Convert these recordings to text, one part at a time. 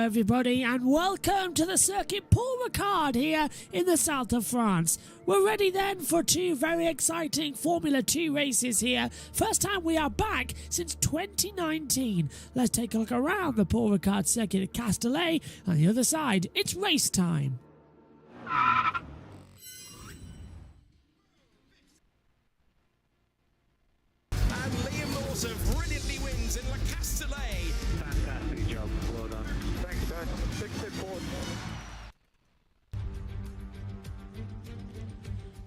Hello everybody and welcome to the circuit Paul Ricard here in the south of France. We're ready then for two very exciting Formula 2 races here. First time we are back since 2019. Let's take a look around the Paul Ricard circuit at Castellet. On the other side, it's race time. And Liam Lawson brilliantly wins in La Castellet. Fantastic job, well done. Thanks, guys. 6-4.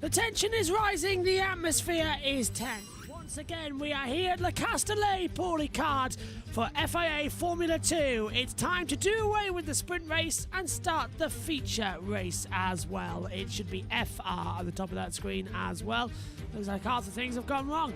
The tension is rising, the atmosphere is tense. Once again, we are here at La Castellet, Paul Ricard, for FIA Formula 2. It's time to do away with the sprint race and start the feature race as well. It should be FR at the top of that screen as well. Looks like half the things have gone wrong.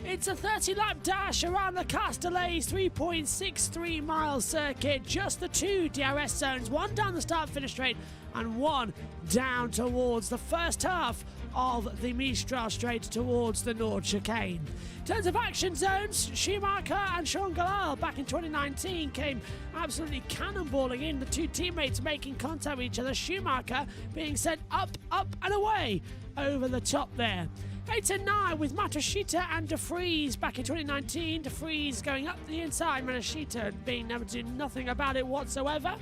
It's a 30-lap dash around the Castellet's 3.63-mile circuit. Just the two DRS zones, one down the start-finish straight and one down towards the first half of the Mistral Straight towards the Nord chicane. In terms of action zones, Schumacher and Sean Galal back in 2019 came absolutely cannonballing in, the two teammates making contact with each other, Schumacher being sent up, and away over the top there. 8 and 9 with Matsushita and De Vries back in 2019. De Vries going up the inside, Matsushita being able to do nothing about it whatsoever.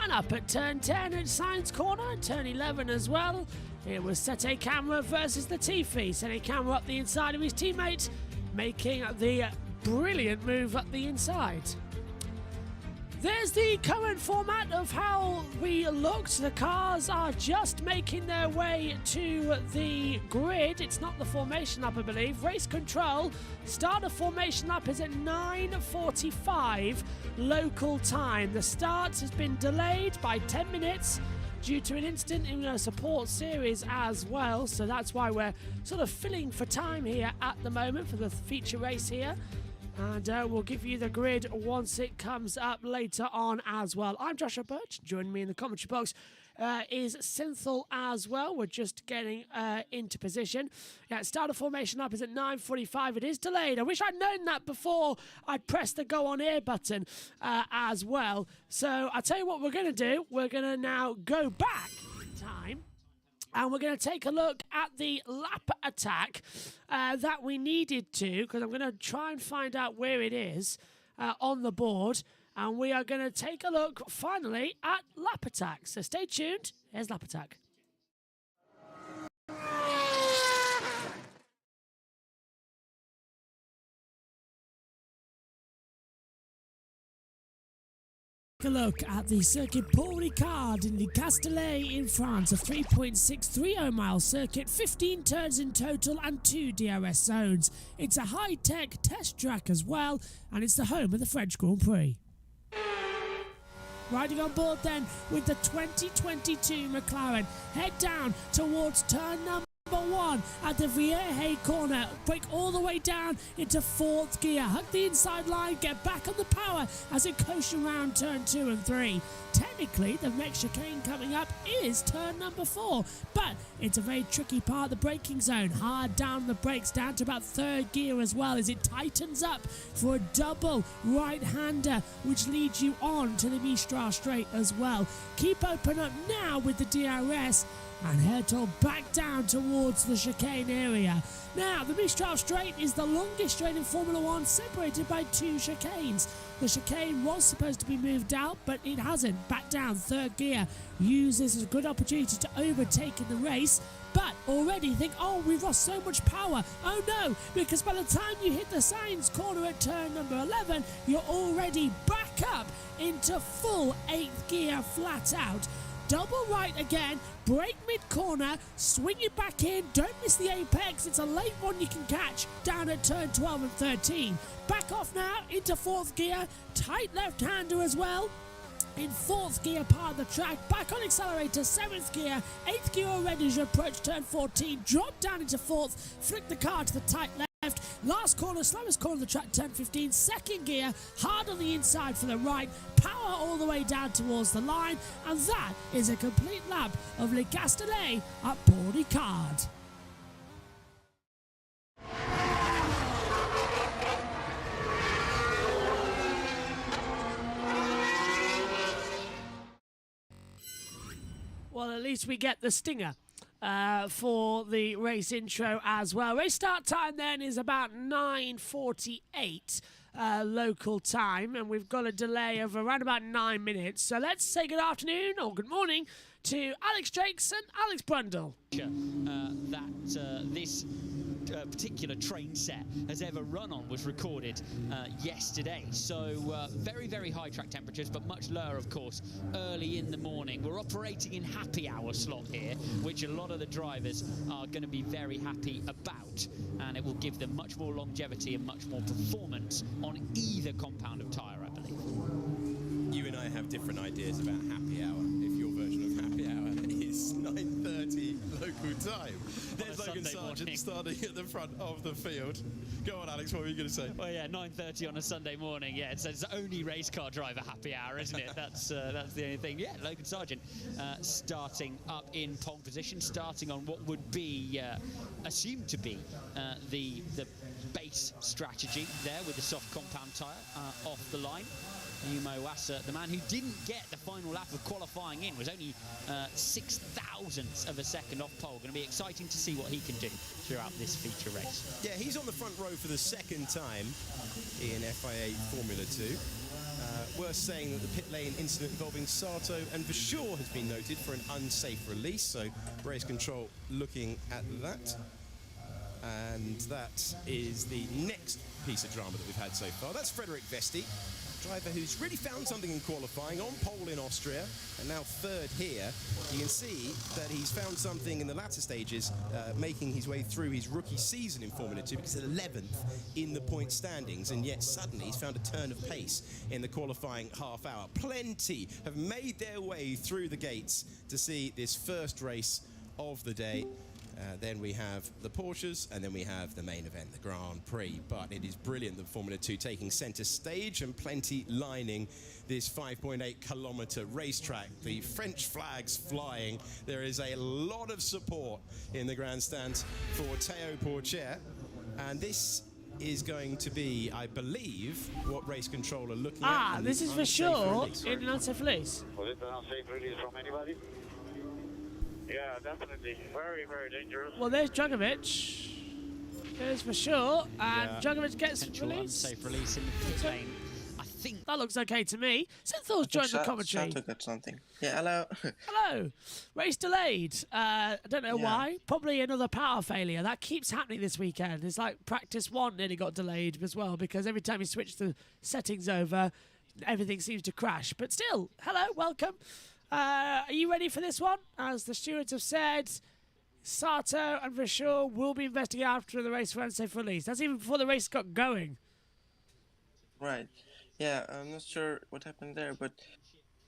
And up at turn 10 at Sainz Corner, and turn 11 as well. It was Sete Camera versus Latifi. Sete Camera up the inside of his teammate, making the brilliant move up the inside. There's the current format of how we looked. The cars are just making their way to the grid. It's not the formation lap, I believe. Race control. Start of formation lap is at 9:45 local time. The start has been delayed by 10 minutes due to an incident in a support series as well. So that's why we're sort of filling for time here at the moment for the feature race here. And we'll give you the grid once it comes up later on as well. I'm Joshua Birch. Joining me in the commentary box is Synthel as well. We're just getting into position. Yeah, start of formation up is at 9:45. It is delayed. I wish I'd known that before I pressed the go on air button as well. So I'll tell you what we're going to do. We're going to now go back in time. And we're going to take a look at the lap attack that we needed to, because I'm going to try and find out where it is on the board. And we are going to take a look, finally, at lap attack. So stay tuned. Here's lap attack. Take a look at the circuit Paul Ricard in the Castellet in France, a 3.630-mile circuit, 15 turns in total and 2 DRS zones. It's a high-tech test track as well, and it's the home of the French Grand Prix. Riding on board then with the 2022 McLaren, head down towards turn number 1 at the Vierge corner, brake all the way down into 4th gear, hug the inside line, get back on the power as it coasts around turn 2 and 3. Technically, the next chicane coming up is turn number 4, but it's a very tricky part of the braking zone. Hard down the brakes, down to about 3rd gear as well, as it tightens up for a double right-hander, which leads you on to the Mistral Straight as well. Keep open up now with the DRS, and head back down towards the chicane area. Now, the Mistral Straight is the longest straight in Formula 1, separated by 2 chicanes. The chicane was supposed to be moved out, but it hasn't. Back down, 3rd gear. Use this as a good opportunity to overtake in the race, but already think, oh, we've lost so much power. Oh no, because by the time you hit the Sainz corner at turn number 11, you're already back up into full 8th gear flat out. Double right again, brake mid-corner, swing it back in, don't miss the apex, it's a late one you can catch down at turn 12 and 13. Back off now into 4th gear, tight left-hander as well. In 4th gear part of the track, back on accelerator, 7th gear, 8th gear already as you approach turn 14, drop down into 4th, flick the car to the tight left. Last corner, slowest corner of the track, turn 15, 2nd gear, hard on the inside for the right, power all the way down towards the line, and that is a complete lap of Le Castellet at Paul Ricard. least we get the stinger for the race intro as well. Race start time then is about 9:48 local time, and we've got a delay of around about 9 minutes. So let's say good afternoon or good morning to Alex Jakes and Alex Brundle. This particular train set has ever run on was recorded yesterday. So very, very high track temperatures, but much lower, of course, early in the morning. We're operating in happy hour slot here, which a lot of the drivers are going to be very happy about, and it will give them much more longevity and much more performance on either compound of tyre, I believe. You and I have different ideas about happy hour. If your version of happy hour is 9:30 local time. There's Logan Sargent starting at the front of the field. Go on, Alex, what were you going to say? Well, yeah, 9:30 on a Sunday morning. Yeah, it's only race car driver happy hour, isn't it? That's the only thing. Yeah, Logan Sargent starting up in pole position, starting on what would be assumed to be the base strategy there with the soft compound tyre off the line. Yumo Wasa, the man who didn't get the final lap of qualifying in, was only 6,000ths of a second off pole. Going to be exciting to see what he can do throughout this feature race. Yeah, he's on the front row for the second time in FIA Formula 2. Worth saying that the pit lane incident involving Sato and Verschoor has been noted for an unsafe release, so race control looking at that. And that is the next piece of drama that we've had so far. That's Frederik Vesti, driver who's really found something in qualifying, on pole in Austria and now third here. You can see that he's found something in the latter stages, making his way through his rookie season in Formula 2, because he's 11th in the point standings, and yet suddenly he's found a turn of pace in the qualifying half hour. Plenty have made their way through the gates to see this first race of the day. Then we have the Porsches, and then we have the main event, the Grand Prix. But it is brilliant that Formula 2 taking centre stage, and plenty lining this 5.8 kilometre racetrack. The French flags flying. There is a lot of support in the grandstands for Théo Pourchaire. And this is going to be, I believe, what race control are looking at. This is for sure in an unsafe release. Was it an unsafe release from anybody? Yeah, definitely. Very, very dangerous. Well, there's Djokovic. There's for sure. And Djokovic gets Potential released. unsafe release in the pit lane. I think That looks okay to me. Synthor's joined the commentary. Sato got something. Yeah, hello. Hello. Race delayed. I don't know why. Probably another power failure. That keeps happening this weekend. It's like practice one nearly got delayed as well, because every time you switch the settings over, everything seems to crash. But still, hello, welcome. Are you ready for this one? As the stewards have said, Sato and Verschoor will be investigated after the race for unsafe release. That's even before the race got going. Right. Yeah, I'm not sure what happened there, but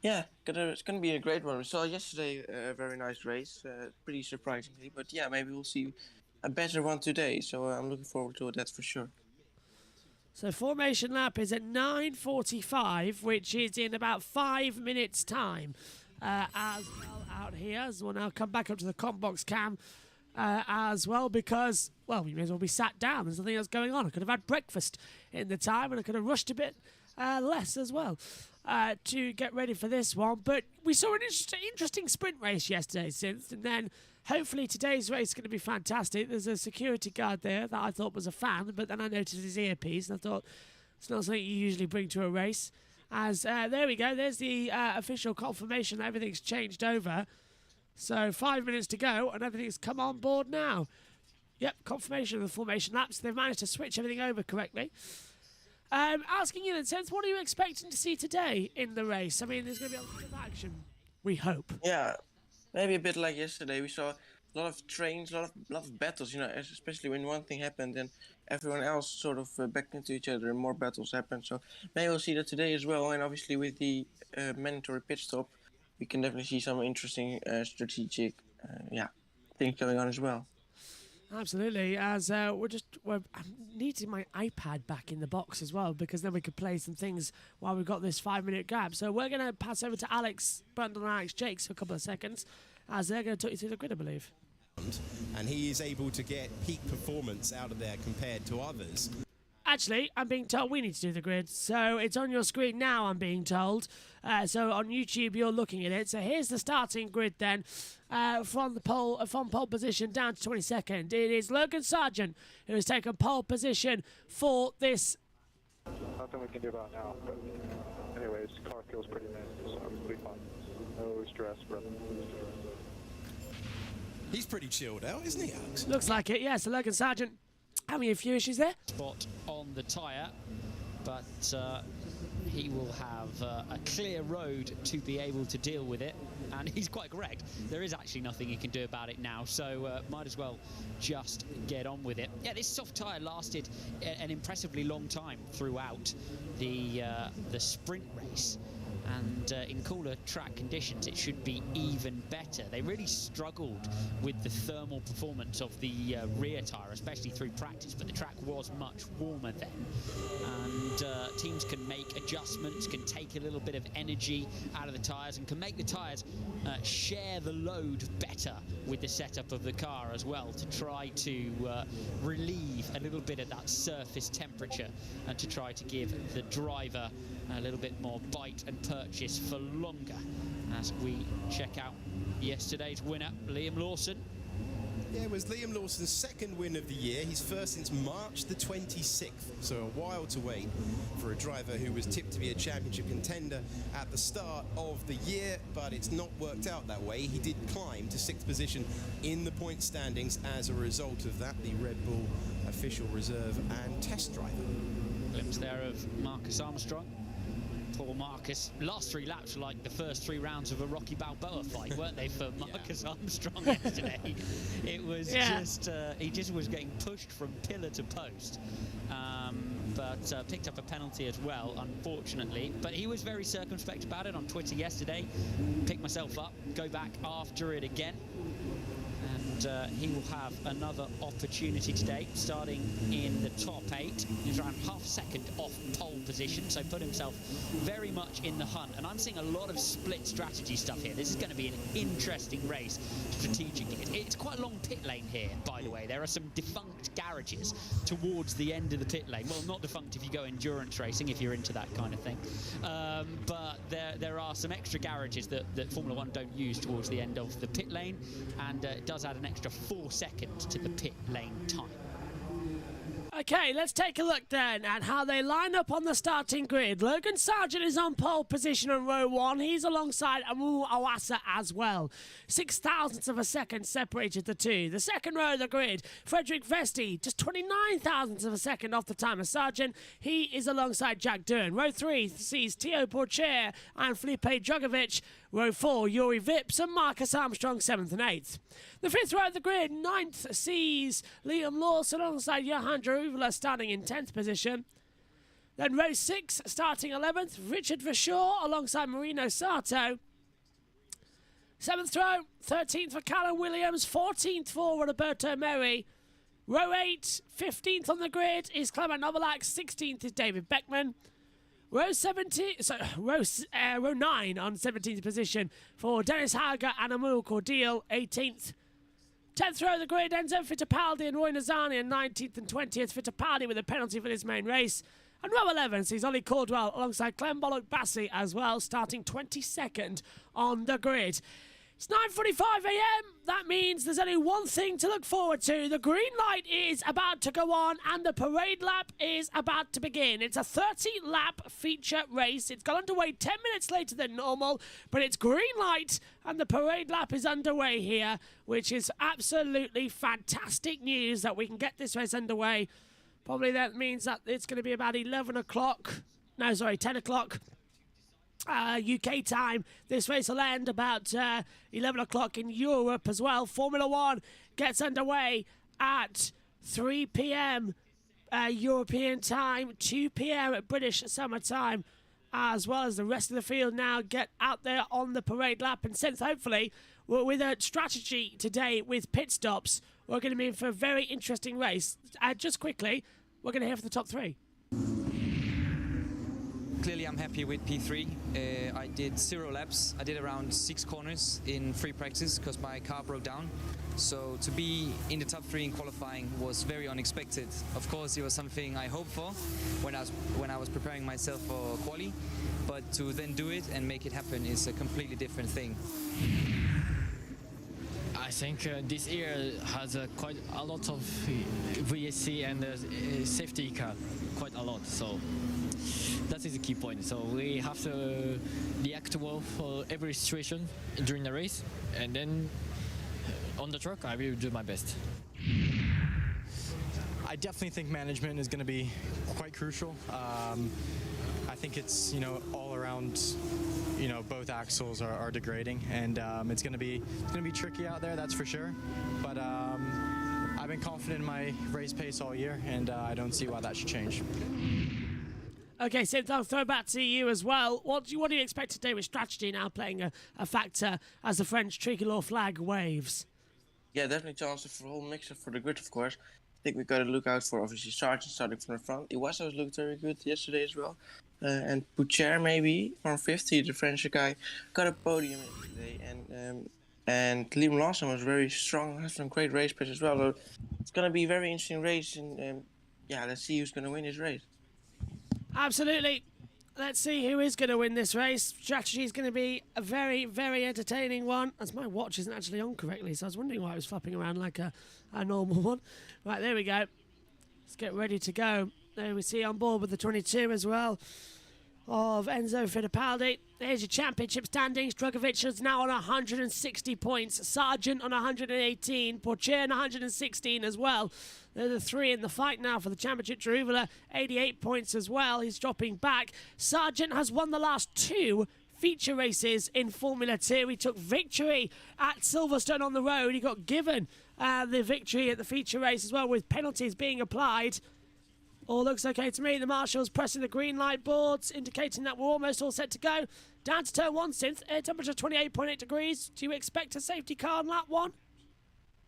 yeah, it's gonna be a great one. We saw yesterday a very nice race, pretty surprisingly, but yeah, maybe we'll see a better one today. So I'm looking forward to it, that's for sure. So formation lap is at 9:45, which is in about 5 minutes' time. As well out here, as we'll now come back up to the comp box cam as well, because, well, we may as well be sat down. There's nothing else going on. I could have had breakfast in the time, and I could have rushed a bit less as well to get ready for this one. But we saw an interesting sprint race yesterday, and then hopefully today's race is going to be fantastic. There's a security guard there that I thought was a fan, but then I noticed his earpiece, and I thought it's not something you usually bring to a race. As there we go, there's the official confirmation that everything's changed over. So 5 minutes to go, and everything's come on board now. Yep, confirmation of the formation laps. They've managed to switch everything over correctly. Asking you in a sense, what are you expecting to see today in the race? I mean, there's going to be a lot of action, we hope. Yeah, maybe a bit like yesterday. We saw a lot of trains, a lot of battles, you know, especially when one thing happened and everyone else sort of backed into each other and more battles happened. So maybe we'll see that today as well. And obviously with the mandatory pit stop, we can definitely see some interesting strategic things going on as well. Absolutely, as I'm needing my iPad back in the box as well, because then we could play some things while we've got this 5 minute gap. So we're going to pass over to Alex Brundle and Alex Jakes for a couple of seconds, as they're going to talk you through the grid, I believe. And he is able to get peak performance out of there compared to others. Actually, I'm being told we need to do the grid, so it's on your screen now, I'm being told. So on YouTube, you're looking at it. So here's the starting grid then, from pole position down to 22nd. It is Logan Sargent who has taken pole position for this. Nothing we can do about now, but anyways, car feels pretty mad, so it'll be fine. No stress, brother. He's pretty chilled out, isn't he, Alex? Looks like it, yeah. So Logan Sargent having a few issues there. Spot on the tyre, but he will have a clear road to be able to deal with it, and he's quite correct. There is actually nothing he can do about it now, so might as well just get on with it. Yeah, this soft tyre lasted an impressively long time throughout the sprint race. And in cooler track conditions, it should be even better. They really struggled with the thermal performance of the rear tyre, especially through practice, but the track was much warmer then. And teams can make adjustments, can take a little bit of energy out of the tyres, and can make the tyres share the load better with the setup of the car as well, to try to relieve a little bit of that surface temperature, and to try to give the driver a little bit more bite and purchase for longer. As we check out yesterday's winner, Liam Lawson. Yeah, it was Liam Lawson's second win of the year. He's first since March the 26th, so a while to wait for a driver who was tipped to be a championship contender at the start of the year, but it's not worked out that way. He did climb to 6th position in the point standings as a result of that, the Red Bull official reserve and test driver. Glimpse there of Marcus Armstrong. Poor Marcus. Last 3 laps were like the first 3 rounds of a Rocky Balboa fight, weren't they, for Marcus Armstrong yesterday? It was just, he just was getting pushed from pillar to post. But picked up a penalty as well, unfortunately. But he was very circumspect about it on Twitter yesterday. Pick myself up, go back after it again. And he will have another opportunity today, starting in the top 8. He's around half a second off pole position, so put himself very much in the hunt. And I'm seeing a lot of split strategy stuff here. This is going to be an interesting race strategically. It's quite a long pit lane here, by the way. There are some defunct garages towards the end of the pit lane. Well, not defunct if you go endurance racing, if you're into that kind of thing. But there are some extra garages that Formula 1 don't use towards the end of the pit lane, and it does add an extra 4 seconds to the pit lane time. Okay, let's take a look then at how they line up on the starting grid. Logan Sargent is on pole position on row 1. He's alongside Amu Awasa as well. 0.06 of a second separated the two. The second row of the grid, Frederick Vesti, just 0.29 of a second off the time of Sargent. He is alongside Jack Doohan. Row 3 sees Theo Porcher and Felipe Drogovic. Row 4, Yuri Vips and Marcus Armstrong, 7th and 8th. The 5th row of the grid, 9th, sees Liam Lawson alongside Johan Jaruvula starting in 10th position. Then row 6, starting 11th, Richard Verschoor alongside Marino Sato. 7th row, 13th for Callum Williams, 14th for Roberto Meri. Row 8, 15th on the grid is Clement Novalak, 16th is David Beckman. Row 9 on 17th position for Dennis Hauger and Amul Cordial, 18th. 10th row of the grid, Enzo Fittipaldi and Roy Nazani, and 19th and 20th. Fittipaldi with a penalty for this main race. And row 11 sees Ollie Caldwell alongside Clem Bollock Bassi as well, starting 22nd on the grid. It's 9:45 a.m. That means there's only one thing to look forward to. The green light is about to go on and the parade lap is about to begin. It's a 30-lap feature race. It's got underway 10 minutes later than normal, but it's green light and the parade lap is underway here, which is absolutely fantastic news that we can get this race underway. Probably that means that it's going to be about 10 o'clock. UK time. This race will end about 11 o'clock in Europe as well. Formula 1 gets underway at 3 p.m. European time, 2 p.m. at British summer time, as well as the rest of the field now get out there on the parade lap. And since hopefully with a strategy today with pit stops, we're going to be in for a very interesting race. Just quickly, we're going to hear from the top 3. clearly I'm happy with P3. I did 0 laps. I did around 6 corners in free practice because my car broke down. So to be in the top 3 in qualifying was very unexpected. Of course, it was something I hoped for when I was preparing myself for quali, but to then do it and make it happen is a completely different thing. I think this year has quite a lot of VSC and safety car, quite a lot. So that is the key point. So we have to react well for every situation during the race, and then on the track I will do my best. I definitely think management is going to be quite crucial. I think it's, you know, all around, you know, both axles are degrading, and it's going to be tricky out there, that's for sure. But I've been confident in my race pace all year, and I don't see why that should change. Okay, Synth, I'll throw back to you as well. What do you expect to do with strategy now playing a factor as the French tricolor flag waves? Yeah, definitely chance for a whole mixer for the grid, of course. I think we got to look out for, obviously, Sargent starting from the front. Iwasa looked very good yesterday as well. And Poucher maybe from 50, the French guy, got a podium yesterday. And Liam Lawson was very strong, has some great race pace as well. So it's going to be a very interesting race. And yeah, let's see who's going to win this race. Absolutely. Let's see who is going to win this race. Strategy is going to be a very, very entertaining one. As my watch isn't actually on correctly, so I was wondering why it was flapping around like a normal one. Right, there we go. Let's get ready to go. There we see on board with the 22 as well of Enzo Fittipaldi. There's your championship standings. Drugovic is now on 160 points. Sargent on 118. Pourchaire on 116 as well. They're the 3 in the fight now for the championship. Jaruvula, 88 points as well. He's dropping back. Sargent has won the last 2 feature races in Formula 2. He took victory at Silverstone on the road. He got given the victory at the feature race as well, with penalties being applied. All looks okay to me. The marshal's pressing the green light boards, indicating that we're almost all set to go. Down to turn 1, Synth. Air temperature 28.8 degrees. Do you expect a safety car on lap 1?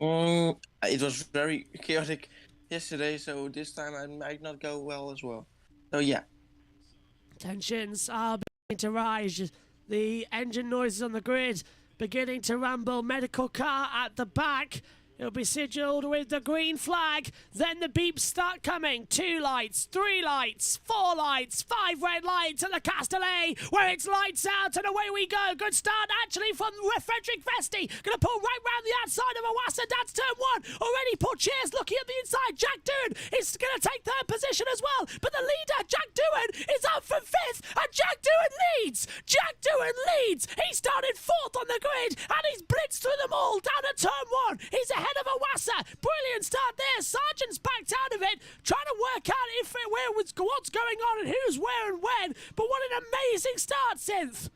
It was very chaotic yesterday, so this time I might not go well as well. So yeah. Tensions are beginning to rise. The engine noises on the grid beginning to rumble. Medical car at the back. It'll be sigilled with the green flag. Then the beeps start coming. 2 lights, 3 lights, 4 lights, 5 red lights at the Castellet, where it's lights out and away we go. Good start actually from Frederick Vesti. Going to pull right round the outside of Iwasa. That's turn 1. Already Pourchaire's looking at the inside. Jack Doohan is going to take 3rd position as well. But the leader, Jack Doohan, is up from 5th. And Jack Doohan leads. Jack Doohan leads. He started 4th on the grid. And he's blitzed through them all down at turn 1. He's ahead of Iwasa. Brilliant start there. Sargent's backed out of it, trying to work out what's going on and who's where and when. But what an amazing start, Synth.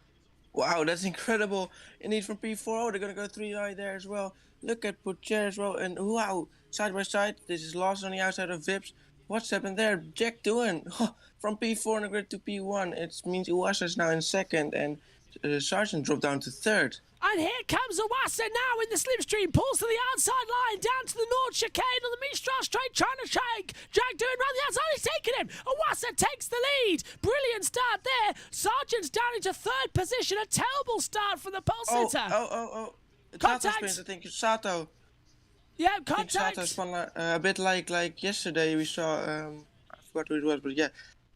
Wow, that's incredible. Indeed, from P4, they're going to go 3 right there as well. Look at Pourchaire as well. And wow, side by side. This is Lawson on the outside of Vips. What's happened there? Jack Doohan from P4 on the grid to P1. It means Iwasa is now in 2nd and Sargent dropped down to 3rd. And here comes Iwasa now in the slipstream, pulls to the outside line, down to the North chicane on the Mistral straight, trying to shake. Jack Doohan round the outside, he's taking him. Iwasa takes the lead. Brilliant start there. Sargent's down into 3rd position. A terrible start from the pole sitter. Contact. I think Sato. Yeah, contact. Sato spun a bit like yesterday we saw, I forgot who it was, but yeah,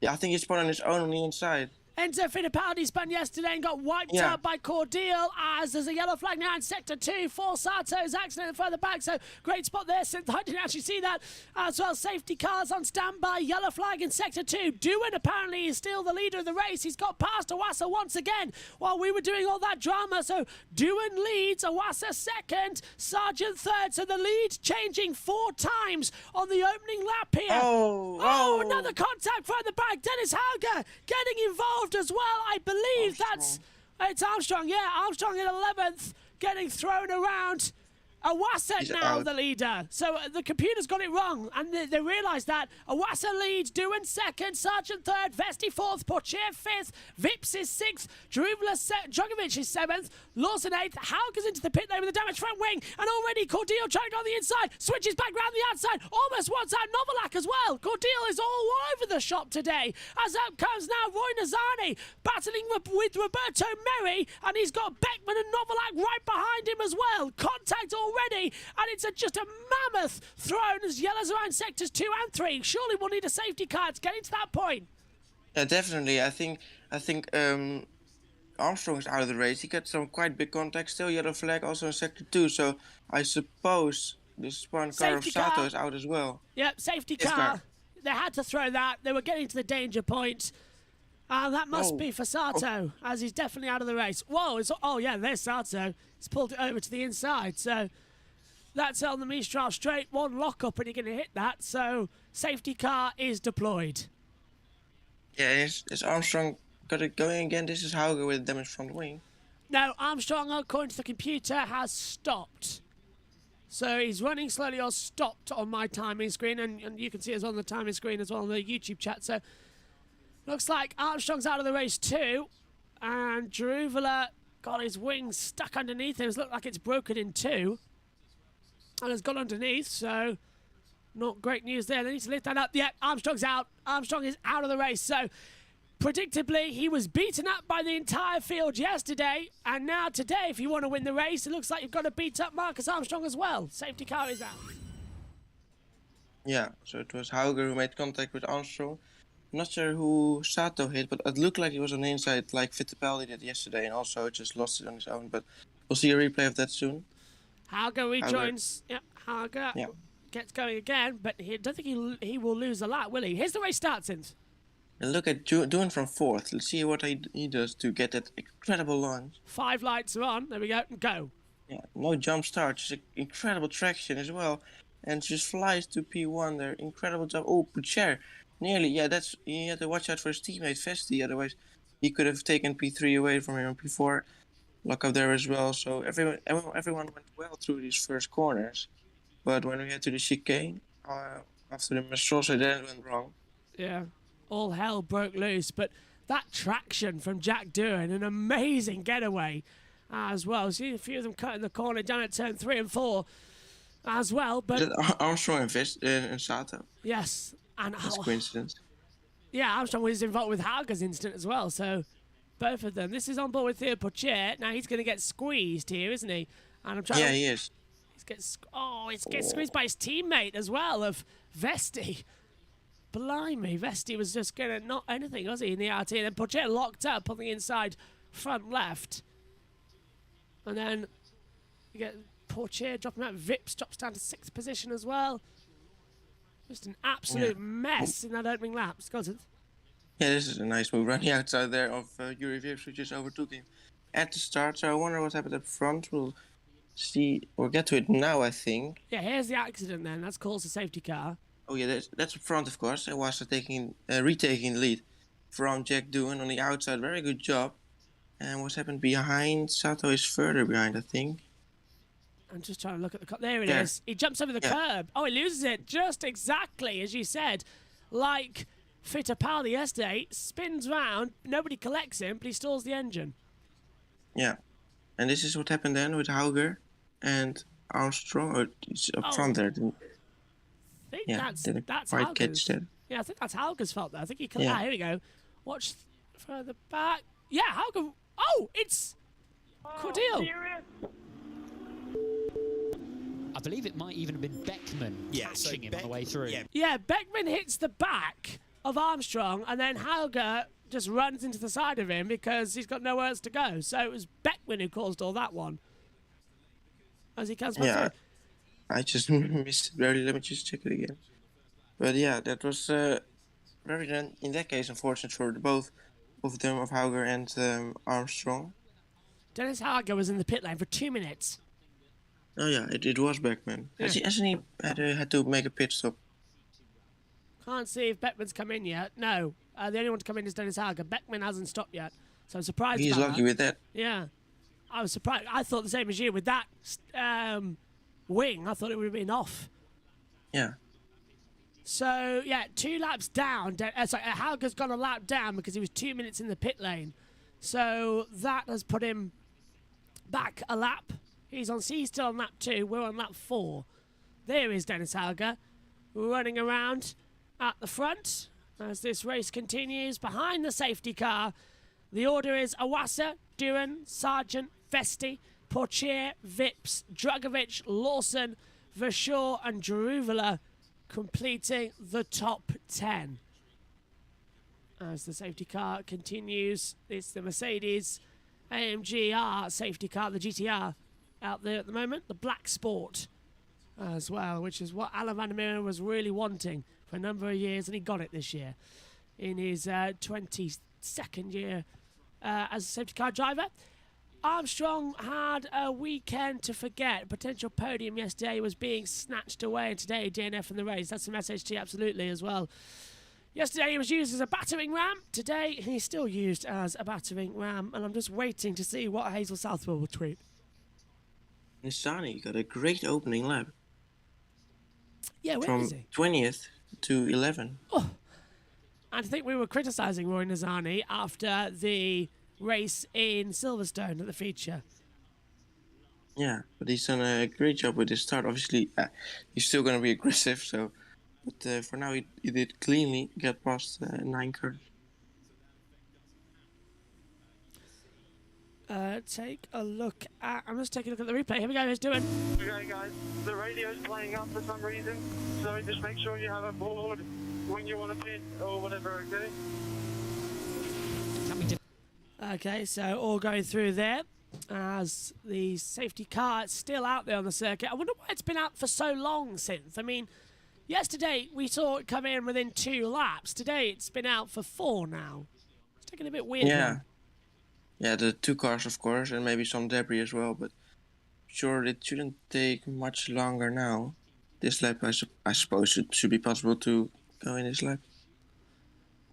I think he spun on his own on the inside. Enzo Fittipaldi spun yesterday and got wiped out by Cordeal as there's a yellow flag now in Sector 2 for Sato's accident further back. So great spot there, Synth. I didn't actually see that as well. Safety cars on standby. Yellow flag in Sector 2. Doohan apparently is still the leader of the race. He's got past Iwasa once again while we were doing all that drama. So Doohan leads, Iwasa 2nd, Sargent 3rd. So the lead changing 4 times on the opening lap here. Oh, another contact further back. Dennis Hauger getting involved as well. I believe it's Armstrong. Yeah, Armstrong in 11th, getting thrown around. Awasa He's now out. the leader. So the computer's got it wrong, and they realised that. Awasa leads, Doohan second, Sargent third, Vesti fourth, Poitier fifth, Vips is sixth, Djokovic is seventh, Lawson eighth, Hauger's into the pit lane with a damaged front wing, and already Cordeal trying on the inside, switches back round the outside, almost wants out Novalak as well. Cordeal is all over the shop today, as up comes now Roy Nazani, battling with Roberto Meri, and he's got Beckman and Novalak right behind him as well. Contact already, and it's just a mammoth throne as yellows around sectors 2 and 3. Surely we'll need a safety car to get into that point. Yeah, definitely. I think Armstrong's out of the race. He got some quite big contact, still yellow flag also in sector 2. So I suppose the spawn car of Safety Sato car. is out as well. Yep, safety Yes, car. sir. They had to throw that. They were getting to the danger point. And that must Oh. be for Sato, as he's definitely out of the race. Whoa, yeah, there's Sato. He's pulled it over to the inside. So that's on the Mistral straight. One lock-up and you're going to hit that. So safety car is deployed. Yeah, is Armstrong got it going again? This is Hauger with damage front wing. No, Armstrong, according to the computer, has stopped. So he's running slowly or stopped on my timing screen, and you can see us on the timing screen as well on the YouTube chat. So looks like Armstrong's out of the race too, and Jeruvala got his wings stuck underneath him. It looks like it's broken in two, and has gone underneath, so not great news there. They need to lift that up. Yeah, Armstrong's out. Armstrong is out of the race, so predictably, he was beaten up by the entire field yesterday, and now today, if you want to win the race, it looks like you've got to beat up Marcus Armstrong as well. Safety car is out. Yeah, so it was Hauger who made contact with Armstrong. Not sure who Sato hit, but it looked like he was on the inside like Fittipaldi did yesterday, and also just lost it on his own. But we'll see a replay of that soon. Hauger rejoins. Yep, Hauger Yeah. gets going again, but I don't think he will lose a lap, will he? Here's the race starts in. And look at Doohan from 4th. Let's see what he does to get that incredible launch. 5 lights are on. There we go. Go. Yeah, no jump start, just incredible traction as well. And just flies to P1 there. Incredible job. Oh, Pucher. Nearly. Yeah, he had to watch out for his teammate Vesti. Otherwise, he could have taken P3 away from him on P4. Lock up there as well. So everyone went well through these first corners. But when we head to the chicane, after the Mistral, then it went wrong. Yeah. All hell broke loose, but that traction from Jack Doohan, an amazing getaway as well. See a few of them cutting the corner down at turn 3 and 4 as well. But Is it Armstrong and Sato? yes, and That's a coincidence. yeah, Armstrong was involved with Hauger's incident as well. So both of them. This is on board with Theo Poitier. Now he's going to get squeezed here, isn't he? And I'm trying. Yeah, he is. He's gets squeezed by his teammate as well of Vesti. Blimey, Vesti was just going to not anything, was he, in the RT? And then Poitier locked up on the inside front left. And then you get Poitier dropping out. Vips drops down to 6th position as well. Just an absolute mess in that opening lap. Scotland. Yeah, this is a nice move running outside there of Yuri Vips, who just overtook him at the start. So I wonder what happened up front. We'll see, or get to it now, I think. Yeah, here's the accident then. That's caused a safety car. Oh yeah, that's up front, of course. It was retaking the lead from Jack Doohan on the outside. Very good job. And what's happened behind? Sato is further behind, I think. I'm just trying to look at the... There it Yeah. is. He jumps over the curb. Oh, he loses it just exactly, as you said. Like Fittipaldi yesterday. Spins round. Nobody collects him, but he stalls the engine. Yeah. And this is what happened then with Hauger and Armstrong. Or it's up front there. I think Yeah, didn't that's quite Hauger's. catch that. Yeah, I think that's Hauger's fault there. I think he... Yeah. here we go. Watch further back. Yeah, Hauger... Oh, it's... Cordeal. I believe it might even have been Beckman catching him on the way through. Yeah, Beckman hits the back of Armstrong, and then Hauger just runs into the side of him because he's got nowhere else to go. So it was Beckman who caused all that one. As he comes back Yeah, through. I just missed it barely. Let me just check it again. But yeah, that was very, in that case, unfortunate for both of them, of Hauger and Armstrong. Dennis Hauger was in the pit lane for 2 minutes. Oh yeah, it was Beckman. Yeah. Hasn't he had to make a pit stop? Can't see if Beckman's come in yet. No, the only one to come in is Dennis Hauger. Beckman hasn't stopped yet, so I'm surprised He's about lucky that. with that. Yeah, I was surprised. I thought the same as you with that wing. I thought it would have been off. Yeah. So, yeah, 2 laps down. Hauger's gone a lap down because he was 2 minutes in the pit lane. So that has put him back a lap. He's still on lap 2. We're on lap 4. There is Dennis Hauger running around at the front as this race continues behind the safety car. The order is Awasa, Duran, Sargent, Vesti, Portier, Vips, Dragovic, Lawson, Vershaw and Jaruvula completing the top 10. As the safety car continues, it's the Mercedes AMG R safety car, the GTR, out there at the moment. The Black Sport as well, which is what Alan van der Merwe was really wanting for a number of years, and he got it this year in his 22nd year as a safety car driver. Armstrong had a weekend to forget. Potential podium yesterday was being snatched away, and today DNF from the race. That's some SHT absolutely as well. Yesterday he was used as a battering ram. Today he's still used as a battering ram, and I'm just waiting to see what Hazel Southwell will tweet. Nissani got a great opening lap. Yeah, where from is he? 20th to 11. Oh, and I think we were criticising Roy Nizani after the race in Silverstone at the feature. Yeah, but he's done a great job with his start. Obviously, he's still going to be aggressive, so. But for now, he did cleanly get past 9 cars. Take a look at. I'm just taking a look at the replay. Here we go. Who's doing? Okay, guys. The radio's playing up for some reason, so just make sure you have a board when you want to pit or whatever. Okay. Okay, so all going through there as the safety car is still out there on the circuit. I wonder why it's been out for so long since. I mean, yesterday we saw it come in within 2 laps. Today it's been out for 4 now. It's taking a bit weird. Yeah. Now. Yeah, the 2 cars, of course, and maybe some debris as well, but sure, it shouldn't take much longer now. This lap, I suppose, it should be possible to go in this lap.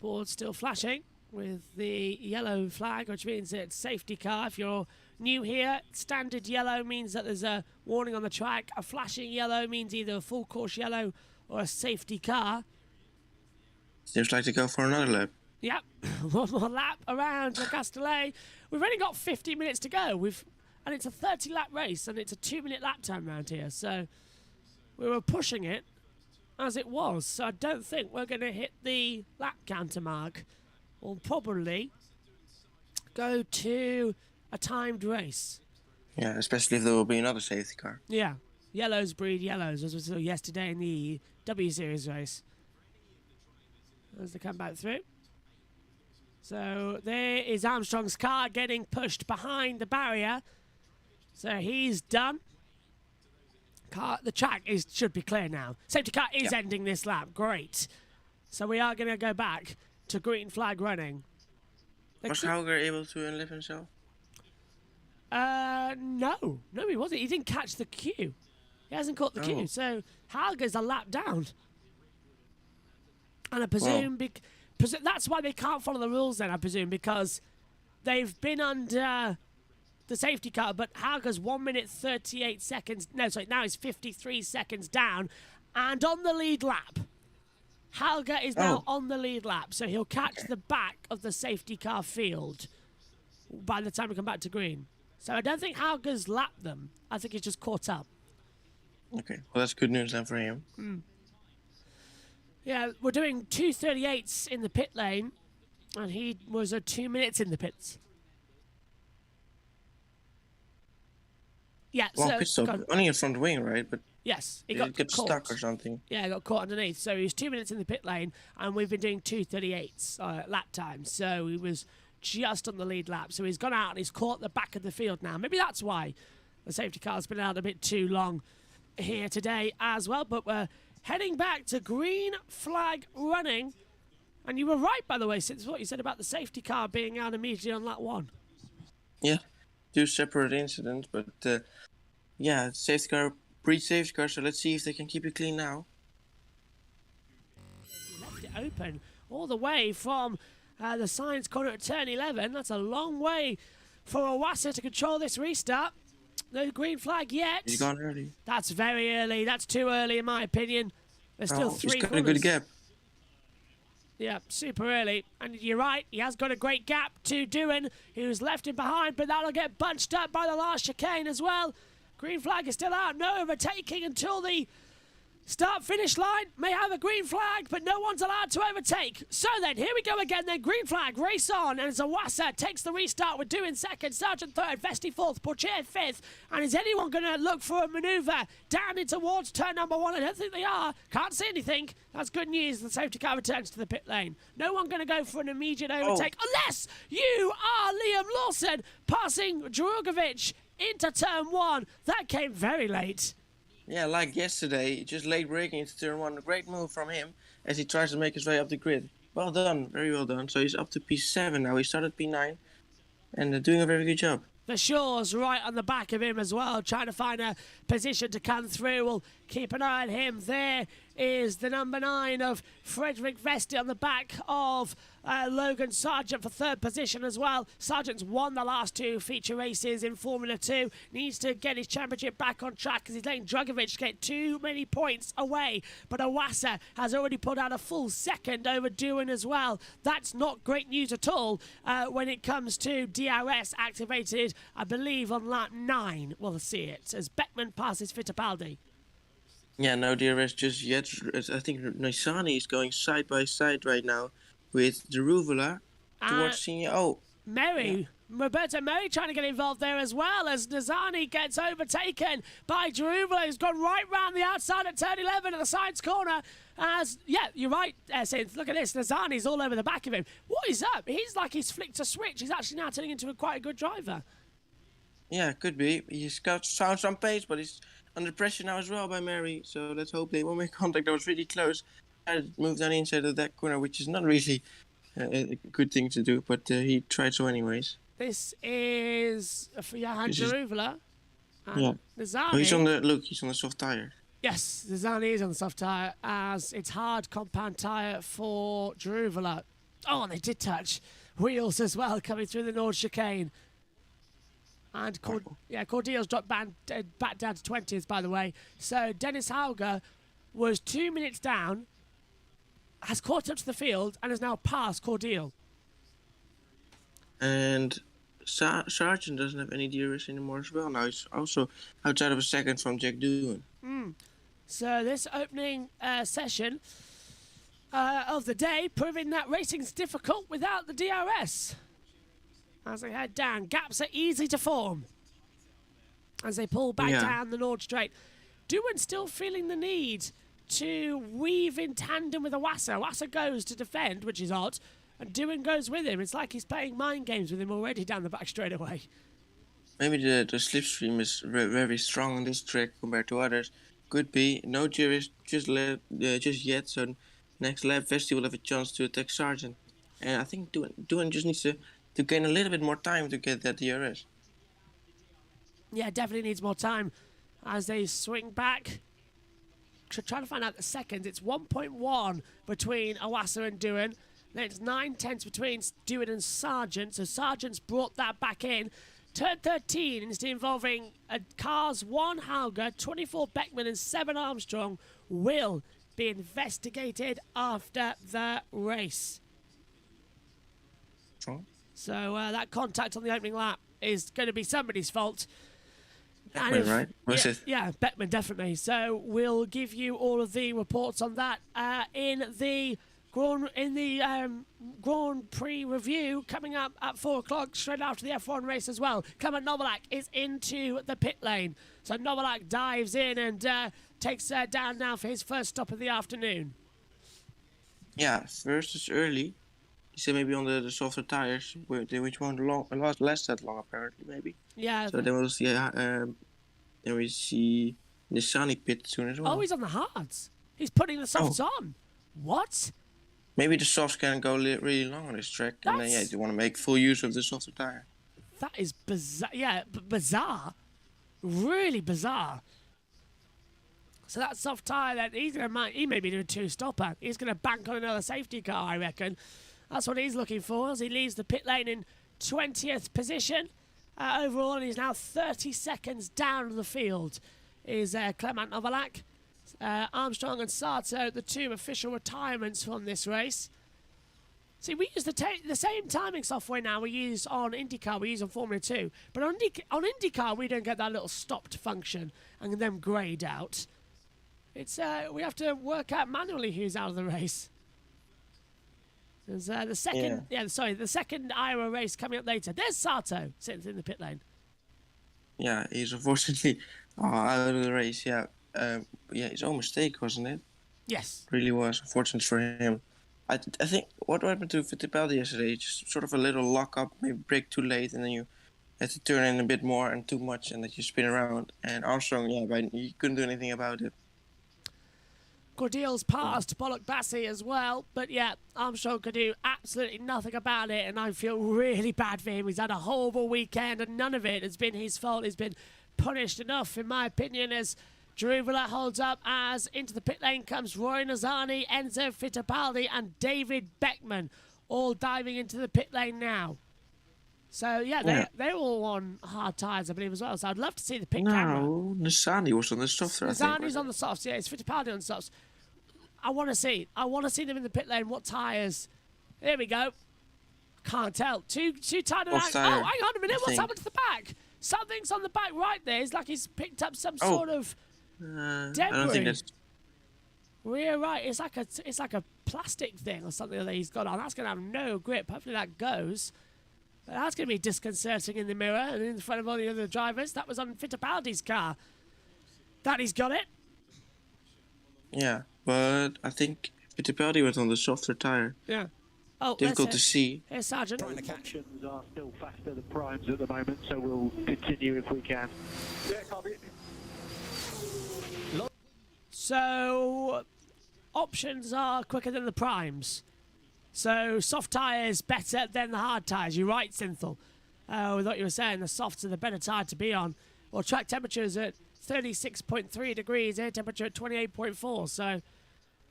Board still flashing with the yellow flag, which means it's safety car. If you're new here, standard yellow means that there's a warning on the track. A flashing yellow means either a full course yellow or a safety car. Seems like to go for another lap. Yep, one more lap around Le Castellet. We've only got 50 minutes to go. And it's a 30-lap race, and it's a 2-minute lap time around here. So we were pushing it as it was. So I don't think we're going to hit the lap counter mark. We'll probably go to a timed race. Yeah, especially if there will be another safety car. Yeah, yellows breed yellows, as we saw yesterday in the W Series race. As they come back through. So there is Armstrong's car getting pushed behind the barrier. So he's done. The track should be clear now. Safety car is ending this lap. Great. So we are going to go back to green flag running. Was Hauger able to unlift himself? No, he wasn't. He didn't catch the cue. He hasn't caught the cue. So Hauger's a lap down. And I presume... that's why they can't follow the rules then, I presume, because they've been under the safety car, but Hauger's 1 minute 38 seconds. No, sorry, now he's 53 seconds down and on the lead lap. Hauger is now on the lead lap, so he'll catch the back of the safety car field by the time we come back to green. So I don't think Hauger's lapped them. I think he's just caught up. Okay, well, that's good news then for him. Yeah, we're doing 2:38s in the pit lane, and he was 2 minutes in the pits. Yeah, Well, pit stop, only in front wing, right? But yes, he got caught. stuck or something. Yeah, he got caught underneath. So he was 2 minutes in the pit lane, and we've been doing 2:38s lap time. So he was just on the lead lap. So he's gone out and he's caught the back of the field now. Maybe that's why the safety car's been out a bit too long here today as well. But we're heading back to green flag running. And you were right, by the way, since what you said about the safety car being out immediately on lap 1. Yeah, 2 separate incidents, but yeah, safety car, pre-safety car, so let's see if they can keep it clean now. Left it open all the way from the Science corner at turn 11. That's a long way for Awasa to control this restart. No green flag yet. He's gone early. That's very early. That's too early, in my opinion. There's still He's three got corners. a good gap. Yeah, super early. And you're right, he has got a great gap to Doohan, who's left him behind, but that'll get bunched up by the last chicane as well. Green flag is still out. No overtaking until the start-finish line. May have a green flag, but no one's allowed to overtake. So then, here we go again then. Green flag, race on, and Zawasa takes the restart with Doohan second, Sargent third, Vesti fourth, Porcher fifth. And is anyone going to look for a manoeuvre down in towards turn number one? I don't think they are. Can't see anything. That's good news. The safety car returns to the pit lane. No one going to go for an immediate overtake unless you are Liam Lawson passing Drugovic into turn one. That came very late. Yeah, like yesterday, just late braking into turn one. A great move from him as he tries to make his way up the grid. Well done, very well done. So he's up to P7 now. He started P9 and doing a very good job. The Shaw's right on the back of him as well, trying to find a position to come through. We'll keep an eye on him. There is the number 9 of Frederick Vesti on the back of Logan Sargent for third position as well. Sargent's won the last 2 feature races in Formula 2. Needs to get his championship back on track because he's letting Drugovic get too many points away. But Iwasa has already put out a full second over Doohan as well. That's not great news at all when it comes to DRS activated, I believe, on lap 9. We'll see it as Beckman passes Fittipaldi. Yeah, no DRS just yet. I think Nissani is going side by side right now with Deruvula towards Senior. Oh, Mary, Roberto Meri trying to get involved there as well as Nazani gets overtaken by Deruvula, who's gone right round the outside at turn 11 at the sides corner. As, yeah, you're right, Synth. Look at this. Nazani's all over the back of him. What is up? He's like he's flicked a switch. He's actually now turning into quite a good driver. yeah, could be. He's got found some pace, but he's under pressure now as well by Mary. So let's hope they won't make contact. That was really close. I moved down the inside of that corner, which is not really a good thing to do, but he tried so anyways. This is for Johan This is- Deruvula. Yeah. Nazani. Oh, he's on the soft tire. Yes, Nazani is on the soft tyre as it's hard compound tyre for Deruvula. Oh, and they did touch wheels as well coming through the Nord chicane. And Cordeil's dropped back down to 20th, by the way. So Dennis Hauger was 2 minutes down, has caught up to the field, and has now passed Cordeil. And Sargent doesn't have any DRS anymore as well. Now he's also outside of a second from Jack Doohan. So this opening session of the day proving that racing's difficult without the DRS. As they head down, gaps are easy to form as they pull back down the Nord Straight. Doohan still feeling the need to weave in tandem with Iwasa. Iwasa goes to defend, which is odd, and Doohan goes with him. It's like he's playing mind games with him already down the back straightaway. Maybe the slipstream is very strong on this track compared to others. Could be. No DRS just yet, so next lap Vesti will have a chance to attack Sargent. And I think Doohan just needs to gain a little bit more time to get that DRS. Yeah, definitely needs more time as they swing back. Trying to find out the seconds. It's 1.1 between Iwasa and Doohan. Then it's 9/10 between Doohan and Sargent. So Sargent's brought that back in. Turn 13 is involving cars 1 Hauger, 24 Beckman and 7 Armstrong will be investigated after the race. Strong. So that contact on the opening lap is going to be somebody's fault. Beckman, right? Was it? Yeah, Beckman, definitely. So we'll give you all of the reports on that in the Grand Prix review coming up at 4 o'clock, straight after the F1 race as well. Clement Novalak is into the pit lane. So Novalak dives in and takes down now for his first stop of the afternoon. Yeah, first is early. He said maybe on the softer tires, which won't last that long apparently, maybe. Yeah. So then we'll see. Then we see Nissani pit soon as well. Oh, he's on the hards. He's putting the softs on. What? Maybe the softs can go really long on this track, and then you want to make full use of the softer tire. That is bizarre. Yeah, bizarre. Really bizarre. So that soft tyre, that he may be doing 2-stopper. He's going to bank on another safety car, I reckon. That's what he's looking for as he leaves the pit lane in 20th position. overall, and he's now 30 seconds down the field, is Clement Novalak. Armstrong and Sato, the two official retirements from this race. See, we use the same timing software now we use on IndyCar, we use on Formula 2. But on IndyCar, we don't get that little stopped function and then grayed out. It's we have to work out manually who's out of the race. There's the second Iowa race coming up later. There's Sato sitting in the pit lane. Yeah, he's unfortunately out of the race. Yeah, his own mistake, wasn't it? Yes. Really was unfortunate for him. I think what happened to Fittipaldi yesterday, just sort of a little lock up, maybe brake too late, and then you had to turn in a bit more and too much, and that you spin around. And Armstrong, he couldn't do anything about it. Cordeel's passed Bollock Bassi as well, but yeah, Armstrong could do absolutely nothing about it, and I feel really bad for him. He's had a horrible weekend, and none of it has been his fault. He's been punished enough, in my opinion, as Drew Villette holds up, as into the pit lane comes Roy Nazani, Enzo Fittipaldi, and David Beckman, all diving into the pit lane now. So, yeah, they're all on hard tyres, I believe, as well. So I'd love to see the pit camera. No, Nazani was on the softs, I think. Nazani's on the softs, yeah. It's Fittipaldi on the softs. I want to see them in the pit lane. What tyres? Here we go. Can't tell. Two tired around. Oh, hang on a minute. What's happened to the back? Something's on the back right there. It's like he's picked up some sort of debris. I don't think that's... We're right. It's like a plastic thing or something that he's got on. That's going to have no grip. Hopefully that goes. But that's going to be disconcerting in the mirror and in front of all the other drivers. That was on Fittipaldi's car. That he's got it. Yeah, but I think Fittipaldi was on the softer tyre. Yeah. Oh, difficult to see. Here's Sargent. Options are still faster than primes at the moment, so we'll continue if we can. Yeah, copy. So, options are quicker than the primes. So, soft tyres better than the hard tyres. You're right, Synthel. I thought you were saying the softs are the better tyre to be on. Well, track temperatures at 36.3 degrees, air temperature at 28.4. So,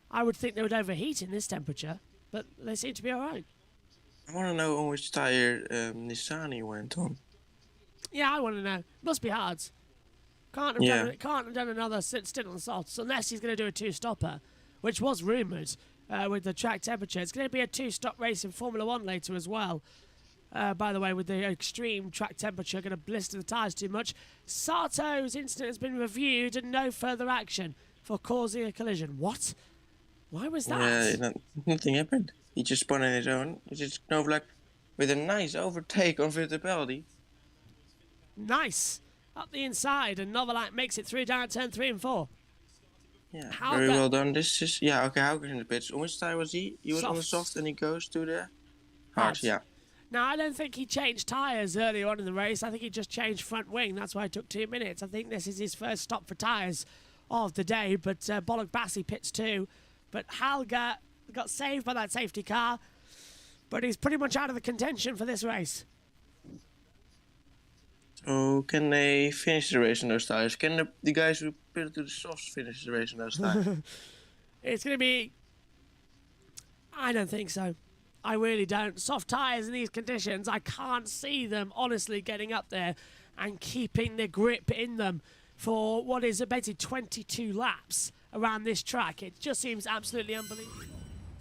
I would think they would overheat in this temperature, but they seem to be all right. I want to know on which tyre Nissani went on. Yeah, I want to know. Must be hard. Can't have done another stint on the softs unless he's going to do a two-stopper, which was rumoured with the track temperature. It's going to be a two-stop race in Formula 1 later as well. By the way, with the extreme track temperature going to blister the tyres too much. Sato's incident has been reviewed and no further action for causing a collision. What? Why was that? Yeah, nothing happened. He just spun on his own. He just Novalak with a nice overtake on Fittipaldi. Nice. Up the inside, and Novalak makes it through down turn 3 and 4. Yeah, very well done. This is... Yeah, okay, Hauger's in the pits. On which tyre was he? He was on the soft and he goes to the hard, yeah. Now, I don't think he changed tyres earlier on in the race. I think he just changed front wing. That's why it took 2 minutes. I think this is his first stop for tyres of the day. But Bollock Bassi pits too. But Halga got saved by that safety car. But he's pretty much out of the contention for this race. So, can they finish the race on those tyres? Can the guys who put it to the softs finish the race on those tyres? It's going to be... I don't think so. I really don't. Soft tyres in these conditions, I can't see them honestly getting up there and keeping the grip in them for what is basically 22 laps around this track. It just seems absolutely unbelievable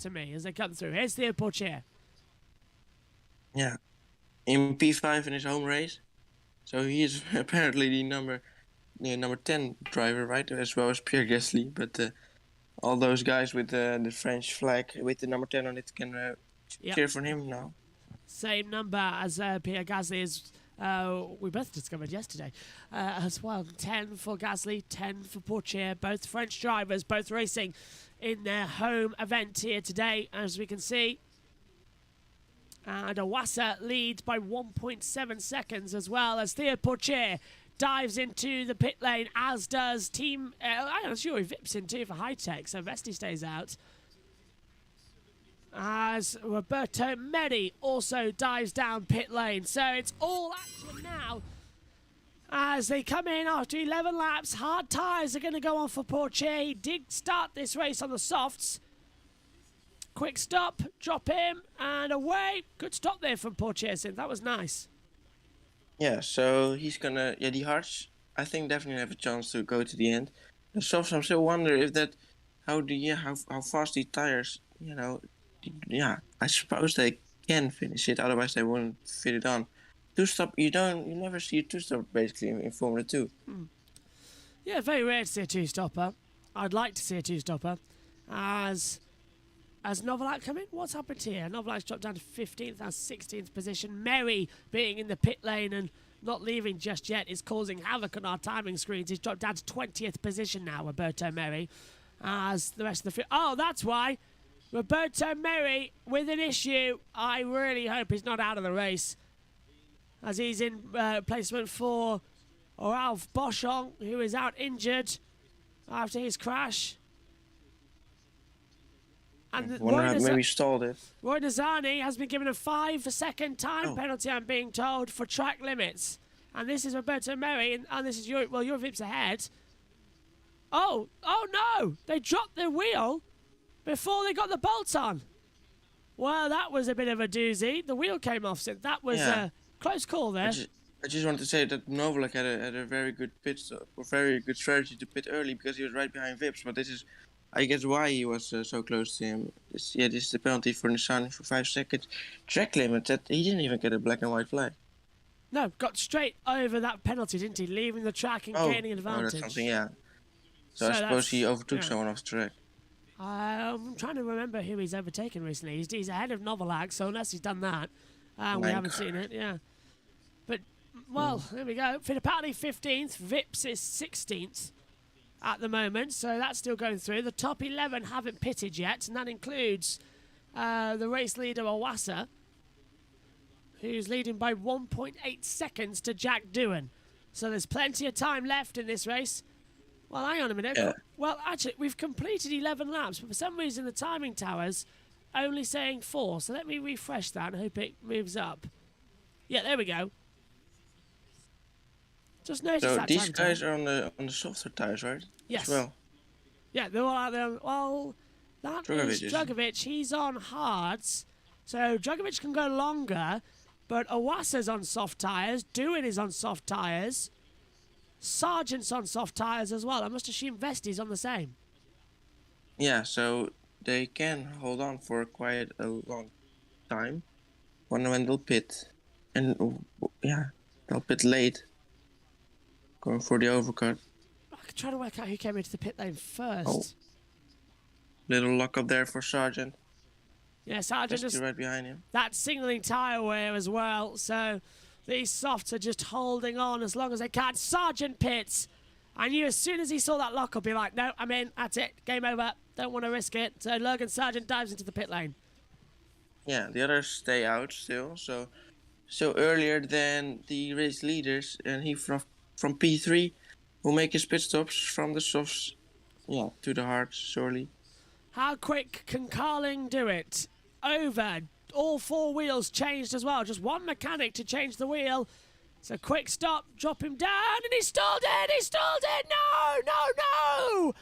to me as they come through. Here's Theo Portier. Yeah. In P5 in his home race. So he is apparently the number 10 driver, right? As well as Pierre Gasly. But all those guys with the French flag with the number 10 on it can... cheer for him now. Same number as Pierre Gasly is we both discovered yesterday as well. 10 for Gasly, 10 for Portier. Both French drivers, both racing in their home event here today, as we can see. And Iwasa leads by 1.7 seconds as well as Theo Portier dives into the pit lane, as does team... I'm not sure he vips in too for high tech, so Vesti stays out. As Roberto Meri also dives down pit lane. So it's all action now as they come in after 11 laps. Hard tyres are going to go on for Portier. He did start this race on the softs. Quick stop, drop him, and away. Good stop there from Portier, Synth. That was nice. Yeah, so he's gonna. Yeah, the hards, I think, definitely have a chance to go to the end. The softs, I'm still wonder if that, how fast the tires, yeah, I suppose they can finish it, otherwise they wouldn't fit it on. Two stop, you never see a two stop basically in Formula 2. Yeah, very rare to see a two-stopper. I'd like to see a two-stopper. Has Novalak come in? What's happened here? Novalak's dropped down to 15th and 16th position. Merry being in the pit lane and not leaving just yet is causing havoc on our timing screens. He's dropped down to 20th position now, Roberto Merry. As the rest of the... Oh, that's why. Roberto Merry with an issue. I really hope he's not out of the race. As he's in placement for Ralph Boschong, who is out injured after his crash. And Maybe stalled it. Roy Nazani has been given a 5-second time penalty, I'm being told, for track limits. And this is Roberto Merry, and this is Eurovip's ahead. Oh no! They dropped the wheel before they got the bolts on. Well, that was a bit of a doozy. The wheel came off, so that was a close call there. I just wanted to say that Novalak had a very good pit stop, or very good strategy to pit early because he was right behind Vips. But this is, I guess, why he was so close to him. This is the penalty for Nissan for 5 seconds. Track limit, that he didn't even get a black and white flag. No, got straight over that penalty, didn't he? Leaving the track and gaining an advantage. Oh, that's something, yeah. So I suppose he overtook someone off the track. I'm trying to remember who he's overtaken recently. He's ahead of Novalak, so unless he's done that, we haven't seen it, yeah. But, well, there we go. Fittipaldi 15th, Vips is 16th at the moment, so that's still going through. The top 11 haven't pitted yet, and that includes the race leader, Owasa, who's leading by 1.8 seconds to Jack Doohan. So there's plenty of time left in this race. Well, hang on a minute. Yeah. Well, actually, we've completed 11 laps, but for some reason the timing tower's only saying 4. So let me refresh that and hope it moves up. Yeah, there we go. Just notice so that. These guys are on the softer tires, right? Yes. As well. Yeah, they're all out there. Well, that is Drugovic. He's on hards, so Drugovic can go longer, but Owasa's on soft tyres. Doohan is on soft tyres. Sargent's on soft tyres as well. I must assume Vesti's on the same. Yeah, so they can hold on for quite a long time when they'll pit. And, yeah, they'll pit late. Going for the overcut. I could try to work out who came into the pit lane first. Oh. Little lock up there for Sargent. Yeah, Sargent just right behind him. That signalling tyre wear as well, so these softs are just holding on as long as they can. Sargent pits. I knew as soon as he saw that lock up, he'd be like, no, I'm in, that's it, game over, don't want to risk it. So Logan Sargent dives into the pit lane. Yeah, the others stay out still, so earlier than the race leaders, and he from P3 will make his pit stops from the softs, to the hards, surely. How quick can Carling do it? Over. All 4 wheels changed as well. Just one mechanic to change the wheel. It's a quick stop. Drop him down. And he stalled it. He stalled it. No.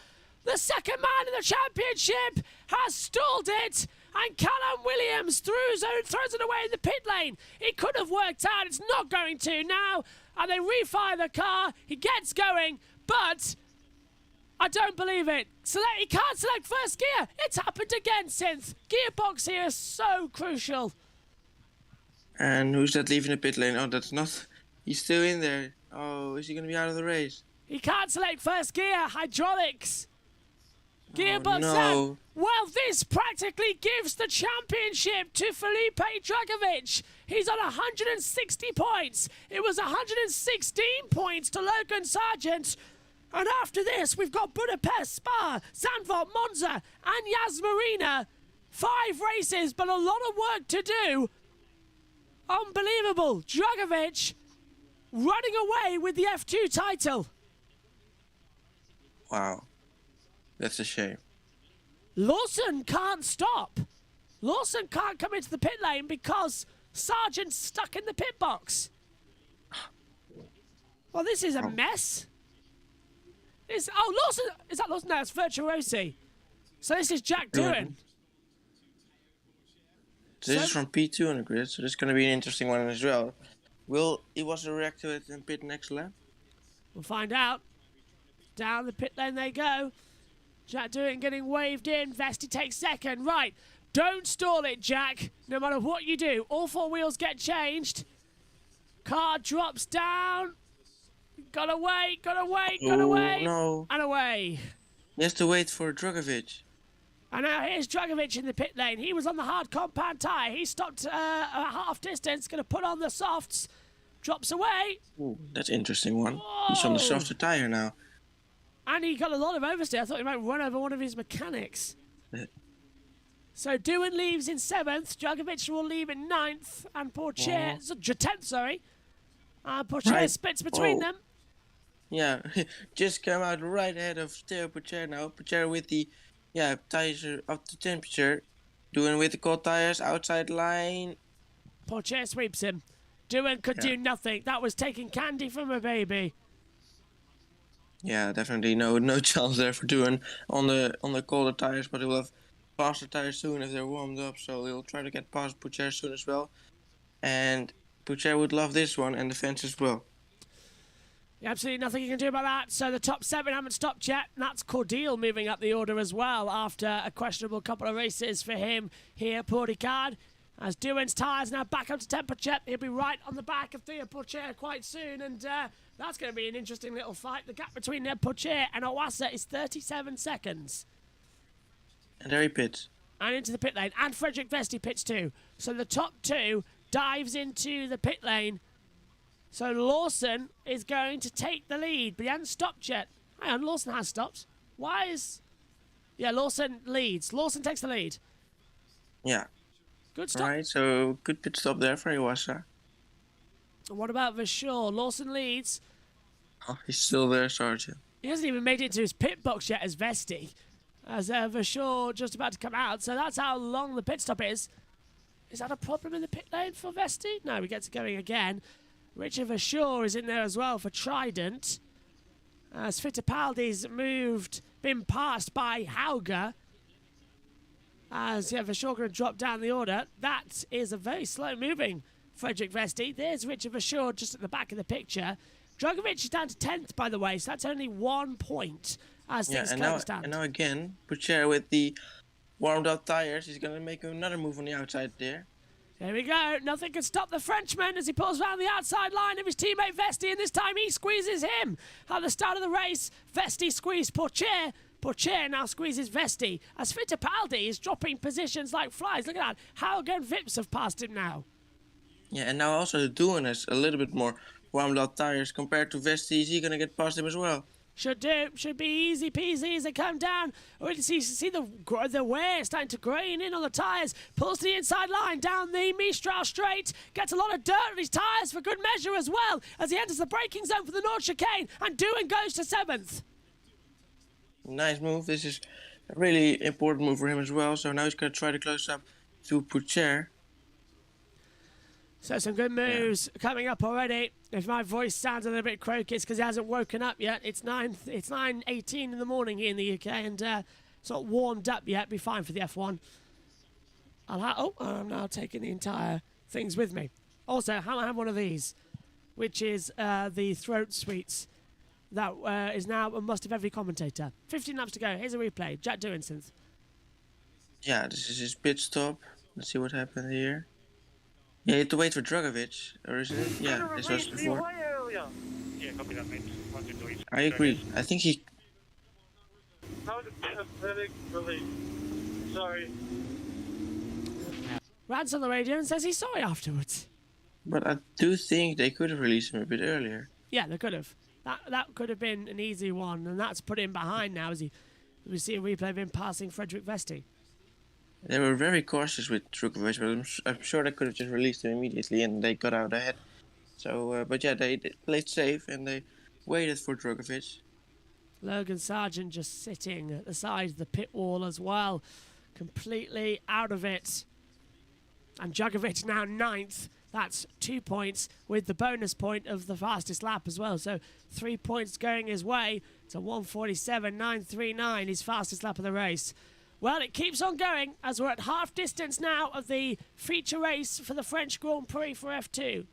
The second man in the championship has stalled it. And Callum Williams throws it away in the pit lane. It could have worked out. It's not going to now. And they refire the car. He gets going. But I don't believe it. He can't select first gear. It's happened again, Synth. Gearbox here is so crucial. And who's that leaving the pit lane? Oh, that's not... He's still in there. Oh, is he going to be out of the race? He can't select first gear. Hydraulics. Gearbox no. Well, this practically gives the championship to Felipe Drugovic. He's on 160 points. It was 116 points to Logan Sargent. And after this, we've got Budapest, Spa, Zandvoort, Monza, and Yas Marina. 5 races, but a lot of work to do. Unbelievable. Drugovic running away with the F2 title. Wow. That's a shame. Lawson can't stop. Lawson can't come into the pit lane because Sargent's stuck in the pit box. Well, this is a mess. Lawson! Is that Lawson? No, it's Virtuosi. So this is Jack Doohan. This is from P2 on the grid, so this is going to be an interesting one as well. Will Iwasa react to it in pit next lap? We'll find out. Down the pit lane they go. Jack Doohan getting waved in. Vesti takes second. Right. Don't stall it, Jack. No matter what you do. All four wheels get changed. Car drops down. Gotta wait, gotta wait, gotta wait. No. And away. He has to wait for Drugovich. And now here's Drugovich in the pit lane. He was on the hard compound tyre. He stopped at half distance. Going to put on the softs. Drops away. Ooh, that's an interesting one. He's on the softer tire now. And he got a lot of oversteer. I thought he might run over one of his mechanics. Yeah. So Doohan leaves in 7th. Drugovich will leave in 9th. And Pourchaire, 10th, sorry. Pourchaire Right. splits between Oh. them. Yeah, just come out right ahead of Theo Pourchaire now. Pourchaire with the tires are up to temperature. Doohan with the cold tires, outside line. Pourchaire sweeps him. Doohan could do nothing. That was taking candy from a baby. Yeah, definitely no chance there for Doohan on the colder tires, but he will have faster tires soon if they're warmed up, so he'll try to get past Pourchaire soon as well. And Pourchaire would love this one and the fence as well. Absolutely nothing you can do about that. So the top 7 haven't stopped yet. And that's Cordeal moving up the order as well after a questionable couple of races for him here, Paul Ricard. As Doohan's tyres now back up to temperature. He'll be right on the back of Theo Pourchaire quite soon. And that's going to be an interesting little fight. The gap between Pourchaire and Iwasa is 37 seconds. And there he pits. And into the pit lane. And Frederick Vesti pits too. So the top 2 dives into the pit lane. So Lawson is going to take the lead, but he hasn't stopped yet. Hang on, Lawson has stopped. Why is... Yeah, Lawson leads. Lawson takes the lead. Yeah. Good stop. Right, so good pit stop there for Iwasa. And what about Verschoor? Lawson leads. Oh, he's still there, Sergeant. He hasn't even made it into his pit box yet as Vesti. As Verschoor just about to come out. So that's how long the pit stop is. Is that a problem in the pit lane for Vesti? No, he gets going again. Richard Verschoor is in there as well for Trident. As Fittipaldi's been passed by Hauger. As Verschoor going to drop down the order. That is a very slow moving Frederick Vesti. There's Richard Verschoor just at the back of the picture. Drugovich is down to 10th, by the way, so that's only 1 point as things currently stand. And now again, Pourchaire with the warmed up tires. He's going to make another move on the outside there. Here we go. Nothing can stop the Frenchman as he pulls around the outside line of his teammate Vesti, and this time he squeezes him. At the start of the race, Vesti squeezed Pourchaire. Pourchaire now squeezes Vesti as Fittipaldi is dropping positions like flies. Look at that. Hauger and Vips have passed him now. Yeah, and now also Doohan has a little bit more warmed up tires compared to Vesti. Is he going to get past him as well? Should do. Should be easy peasy as they come down. We can see the wear starting to grain in on the tyres. Pulls to the inside line down the Mistral straight. Gets a lot of dirt on his tyres for good measure as well as he enters the braking zone for the North Chicane. And Doohan goes to 7th. Nice move. This is a really important move for him as well. So now he's going to try to close up to Pourchaire. So some good moves coming up already. If my voice sounds a little bit croaky, it's because he hasn't woken up yet. It's 9:18 in the morning here in the UK, and it's not warmed up yet. Be fine for the F1. I'm now taking the entire things with me. Also, I have one of these, which is the throat sweets. That is now a must of every commentator. 15 laps to go. Here's a replay. Jack Doohan. Yeah, this is his pit stop. Let's see what happened here. Yeah, you have to wait for Drugovich, or isn't it? Yeah, this was before. Yeah, copy that, mate. I agree. I think he... How pathetic, really. Sorry. Rants on the radio and says he's sorry afterwards. But I do think they could have released him a bit earlier. Yeah, they could have. That could have been an easy one, and that's put him behind now as we see a replay of him passing Frederick Vesti. They were very cautious with Drugovich, but I'm sure they could have just released him immediately and they got out ahead. So, but yeah, they played safe and they waited for Drugovich. Logan Sargent just sitting at the side of the pit wall as well, completely out of it. And Drugovich now 9th. That's 2 points with the bonus point of the fastest lap as well. So 3 points going his way to 1:47.939, his fastest lap of the race. Well, it keeps on going as we're at half distance now of the feature race for the French Grand Prix for F2.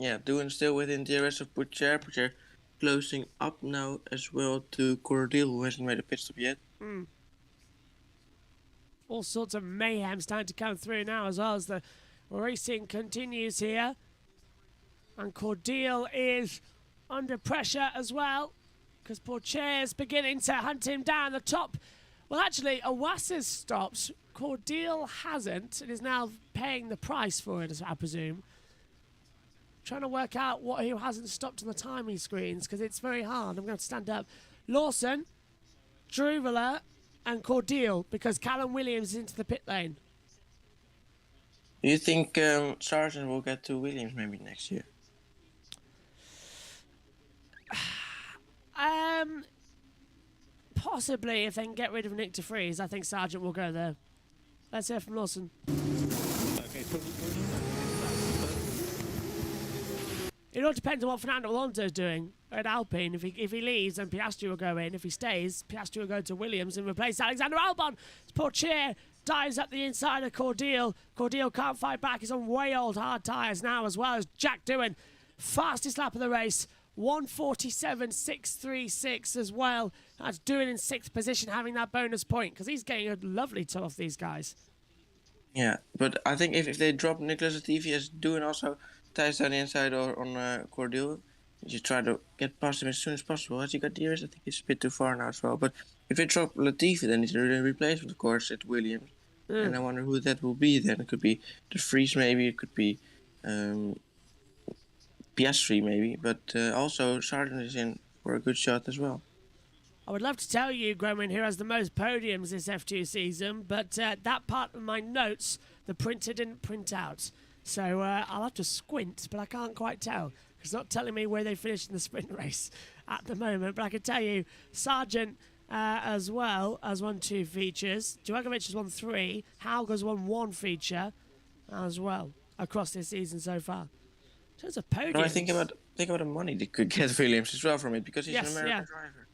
Yeah, doing still within DRS of Pocher. Pocher closing up now as well to Cordial, who hasn't made a pit stop yet. All sorts of mayhem starting to come through now as well as the racing continues here. And Cordial is under pressure as well because Pocher is beginning to hunt him down the top. Well, actually, Awassa's stopped. Cordial hasn't. It is now paying the price for it, I presume. Trying to work out who hasn't stopped on the timing screens because it's very hard. I'm going to stand up. Lawson, Druvela, and Cordial because Callum Williams is into the pit lane. Do you think Sargent will get to Williams maybe next year? Possibly if they can get rid of Nick de Vries, I think Sargent will go there. Let's hear from Lawson. It all depends on what Fernando Alonso is doing at Alpine. If he leaves, then Piastri will go in. If he stays, Piastri will go to Williams and replace Alexander Albon. Pocher dives up the inside of Cordial. Cordial can't fight back. He's on way old hard tyres now as well as Jack Doohan. Fastest lap of the race. 1:47.636 as well. That's Doohan in 6th position having that bonus point because he's getting a lovely toe off these guys. Yeah, but I think if they drop Nicholas Latifi as Doohan also ties down the inside or on Cordial, you try to get past him as soon as possible. As you got DRS, I think it's a bit too far now as well. But if they drop Latifi, then it's a replacement, of course, at Williams. And I wonder who that will be then. It could be de Vries maybe, it could be Piastri maybe, but also Sargent is in for a good shot as well. I would love to tell you, Gromwin, who has the most podiums this F2 season, but that part of my notes, the printer didn't print out. So I'll have to squint, but I can't quite tell. It's not telling me where they finished in the sprint race at the moment. But I can tell you, Sargent as well has won 2 features. Djokovic has won 3. Hauger's won 1 feature as well across this season so far. In terms of podiums... No, I think about the money they could get Williams as well from it, because he's an American driver.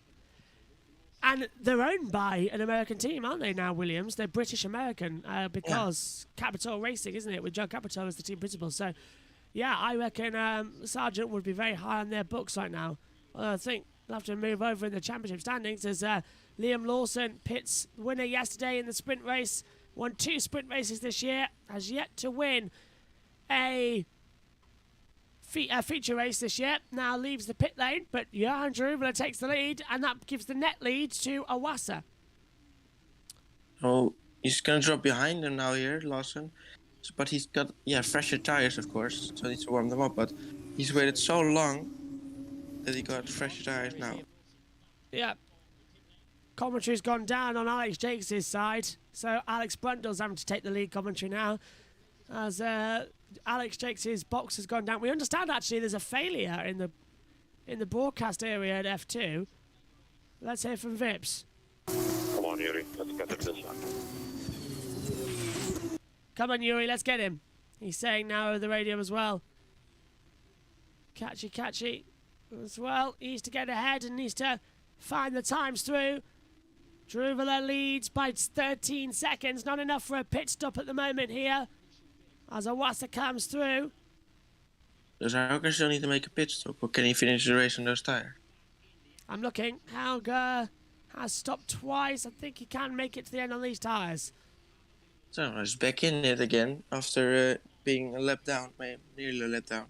And they're owned by an American team, aren't they now, Williams? They're British-American because Capital Racing, isn't it, with Joe Capital as the team principal. So, yeah, I reckon Sargent would be very high on their books right now. I think they'll have to move over in the championship standings as Liam Lawson, Pitt's winner yesterday in the sprint race, won 2 sprint races this year, has yet to win a feature race this year, now leaves the pit lane, but Johan Druvela takes the lead, and that gives the net lead to Awassa. Oh, he's going to drop behind him now here, Lawson. But he's got, fresher tires, of course, so he needs to warm them up. But he's waited so long that he got fresher tires now. Yeah. Commentary's gone down on Alex Jakes' side, so Alex Brundle's having to take the lead commentary now, as Alex Jakes' box has gone down. We understand actually there's a failure in the broadcast area at F2. Let's hear from Vips. Come on, Yuri, let's get him this one. Come on, Yuri, let's get him. He's saying now over the radio as well. Catchy as well. He needs to get ahead and needs to find the times through. Druvela leads by 13 seconds. Not enough for a pit stop at the moment here, as Awassa comes through. Does Hauger still need to make a pit stop, or can he finish the race on those tires? I'm looking. Hauger has stopped twice. I think he can make it to the end on these tires. So he's back in it again after being a lap down, nearly a lap down.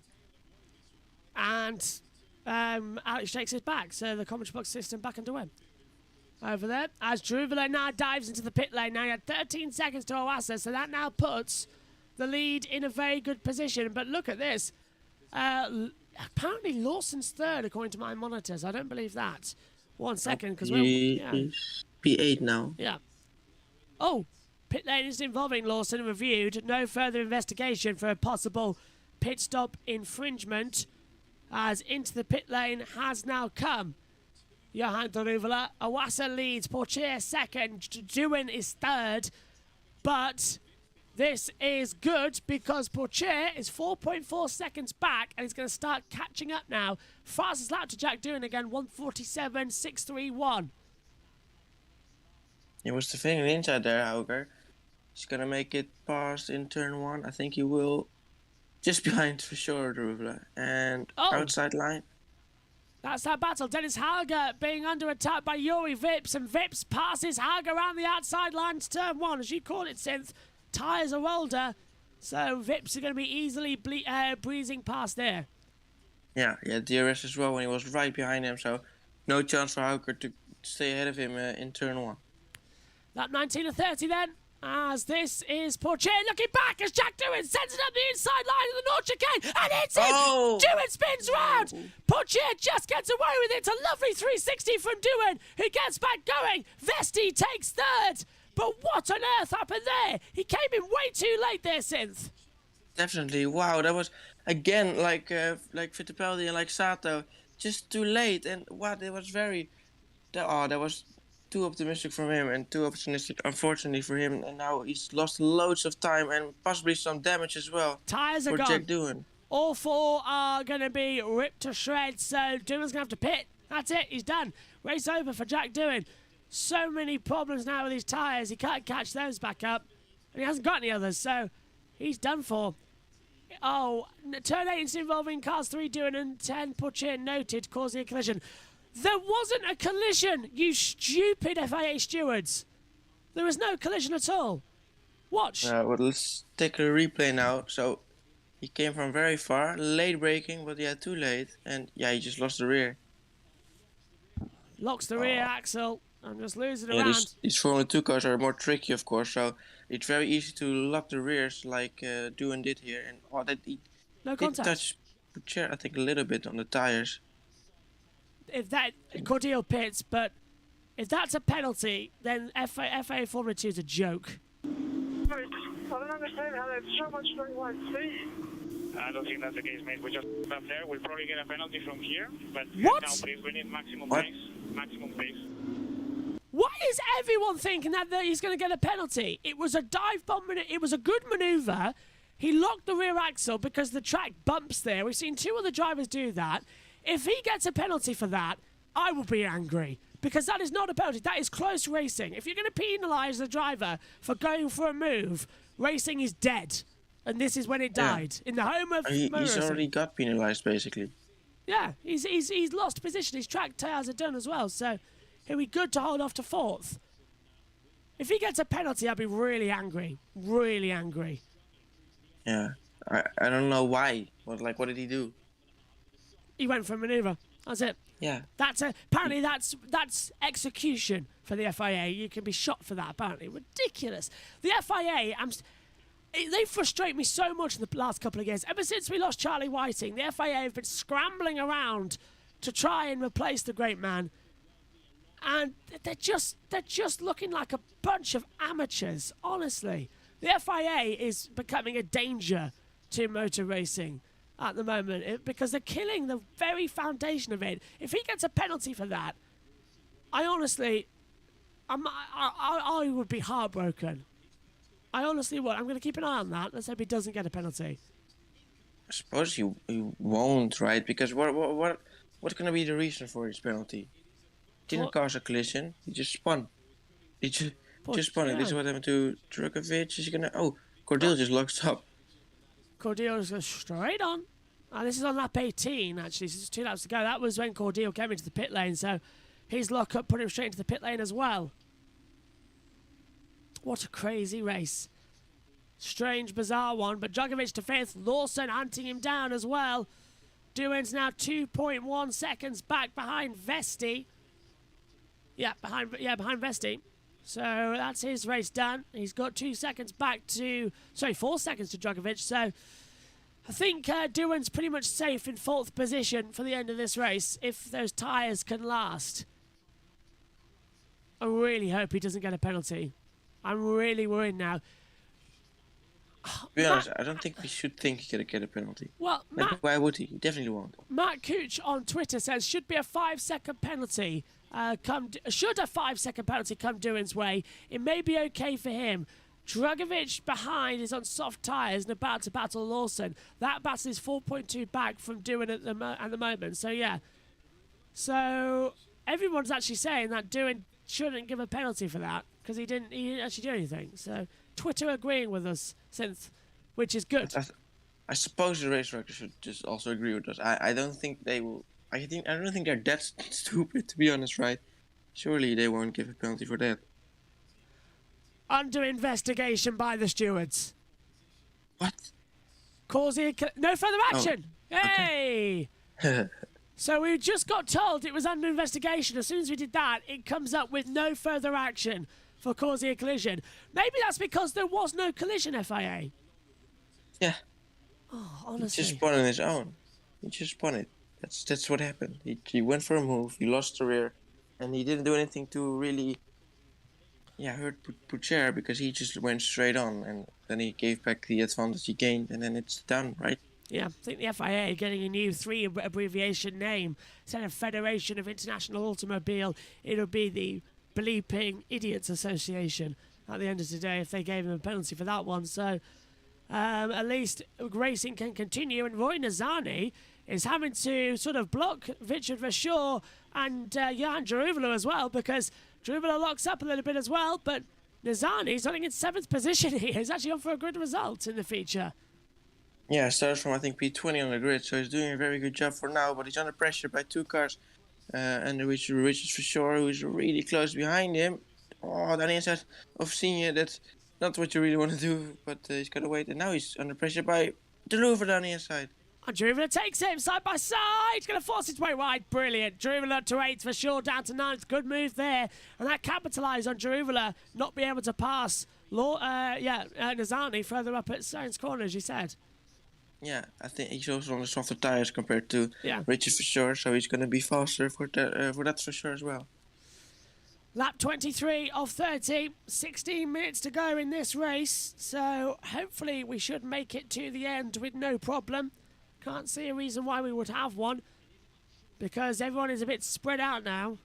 And Alex Jakes is back, so the commentary box system back underway. Over there, as Druvela now dives into the pit lane. Now he had 13 seconds to Awassa, so that now puts the lead in a very good position. But look at this. Apparently Lawson's third, according to my monitors. I don't believe that. 1 second, because we're P8 now. Yeah. Oh, pit lane is involving Lawson reviewed. No further investigation for a possible pit stop infringement, as into the pit lane has now come Johan Druvela. Awassa leads. Pocher second. Doohan is third. But this is good because Pocher is 4.4 seconds back and he's going to start catching up now. Fastest lap to Jack Doohan again, 1:47.631. Yeah, what's the thing on the inside there, Hauger? He's going to make it past in turn 1. I think he will just behind for sure, Ruvla. And outside line. That's that battle. Dennis Hager being under attack by Yuri Vips, and Vips passes Hager around the outside line to turn one. As you call it, Synth, tyres are older, so Vips are going to be easily breezing past there. Yeah, DRS as well when he was right behind him, so no chance for Hager to stay ahead of him in turn one. Lap 19 of 30 then, as this is Portier looking back as Jack Doohan sends it up the inside line of the Nord chicane and hits it! Oh! Doohan spins round! Portier just gets away with it. It's a lovely 360 from Doohan, who gets back going. Vesti takes third, but what on earth happened there? He came in way too late there, Synth. Definitely, wow, that was again like Fittipaldi and like Sato, just too late, and what it was that was too optimistic from him and too optimistic, unfortunately for him, and now he's lost loads of time and possibly some damage as well. Tyres are for gone. Jack Doohan. All four are going to be ripped to shreds, so Doohan's going to have to pit. That's it, he's done. Race over for Jack Doohan. So many problems now with his tyres, he can't catch those back up, and he hasn't got any others, so he's done for. Oh, turn 8 involving cars 3 Doohan and 10 Portier noted, causing a collision. There wasn't a collision, you stupid FIA stewards. There was no collision at all. Watch. Well, let's take a replay now. So, he came from very far, late braking, but too late, and he just lost the rear. Locks the rear axle and just losing around. These Formula 2 cars are more tricky, of course, so it's very easy to lock the rears like Doohan did here. And he no did contact. touch Portier, I think, a little bit on the tyres. If that Cordial pits, but if that's a penalty, then FA Formula 2 is a joke. I don't understand how there's so much straight line speed. I don't think that's the case, mate. We just up there. We'll probably get a penalty from here, but what? Now, please, we need maximum pace. Maximum pace. Why is everyone thinking that he's going to get a penalty? It was a dive bomb. It was a good manoeuvre. He locked the rear axle because the track bumps there. We've seen 2 other drivers do that. If he gets a penalty for that, I will be angry. Because that is not a penalty. That is close racing. If you're going to penalise the driver for going for a move, racing is dead. And this is when it died. In the home of He's already got penalised, basically. Yeah, he's lost position. His track tyres are done as well. So he'll be good to hold off to 4th. If he gets a penalty, I'll be really angry. Really angry. Yeah. I don't know why. What did he do? He went for a manoeuvre. That's it. Yeah. Apparently that's execution for the FIA. You can be shot for that, apparently. Ridiculous. The FIA, they frustrate me so much in the last couple of years. Ever since we lost Charlie Whiting, the FIA have been scrambling around to try and replace the great man. And they're just looking like a bunch of amateurs, honestly. The FIA is becoming a danger to motor racing at the moment because they're killing the very foundation of it. If he gets a penalty for that, I would be heartbroken. I honestly would. I'm going to keep an eye on that. Let's hope he doesn't get a penalty. I suppose he won't, right? Because what's going to be the reason for his penalty? Didn't cause a collision. He just spun. He just spun. This is what happened to Drukovic. He's gonna. Cordial just locks up. Cordial just goes straight on. This is on lap 18, actually. So there's 2 laps to go. That was when Cordial came into the pit lane, so his lock-up put him straight into the pit lane as well. What a crazy race. Strange, bizarre one, but Drukovic to 5th. Lawson hunting him down as well. Doohan's now 2.1 seconds back behind Vesti. Behind Vesti. So that's his race done. He's got 4 seconds to Drukovic. So I think Doohan's pretty much safe in 4th position for the end of this race if those tyres can last. I really hope he doesn't get a penalty. I'm really worried now. To be honest, I don't think we should think he's going to get a penalty. Well, why would he? He definitely won't. Matt Cooch on Twitter says, should be a 5-second penalty. Should a 5-second penalty come Doohan's way, it may be okay for him. Drukovic behind is on soft tyres and about to battle Lawson. That battle is 4.2 back from Doohan at the moment. So, yeah. So, everyone's actually saying that Doohan shouldn't give a penalty for that because he didn't actually do anything. So, Twitter agreeing with us, Synth, which is good. I suppose the race director should just also agree with us. I don't think they will. I don't think they're that stupid, to be honest, right? Surely they won't give a penalty for that. Under investigation by the stewards. What? No further action. Okay. Hey! So we just got told it was under investigation. As soon as we did that, it comes up with no further action for causing a collision. Maybe that's because there was no collision, FIA. Yeah. Oh, He honestly. just spun on his own. He just spun it. That's what happened. He went for a move. He lost the rear, and he didn't do anything to really, hurt Pourchaire, because he just went straight on, and then he gave back the advantage he gained, and then it's done, right? Yeah, I think the FIA are getting a new 3 abbreviation name. Instead of Federation of International Automobile, it'll be the Bleeping Idiots Association at the end of today if they gave him a penalty for that one. So at least racing can continue, and Roy Nazani is having to sort of block Richard Verschoor and Johan Jaruvalo as well, because Jaruvalo locks up a little bit as well, but Nazani's running in 7th position here. He's actually on for a good result in the feature. Yeah, starts from, I think, P20 on the grid, so he's doing a very good job for now, but he's under pressure by 2 cars. And Richard Verschoor, who's really close behind him. Oh, down the inside of Senior, that's not what you really want to do, but he's got to wait. And now he's under pressure by Deluver down the inside. And Jaruvalo takes him side by side. He's going to force his way wide. Brilliant. Jaruvalo to 8th, Verschoor down to 9th. Good move there. And that capitalised on Jaruvalo not being able to pass Nazani further up at Sainz Corner, as you said. Yeah, I think he's also on the softer tires compared to Yeah. Richard Verschoor, so he's going to be faster for that for sure as well. Lap 23 of 30, 16 minutes to go in this race, so hopefully we should make it to the end with no problem. Can't see a reason why we would have one, because everyone is a bit spread out now.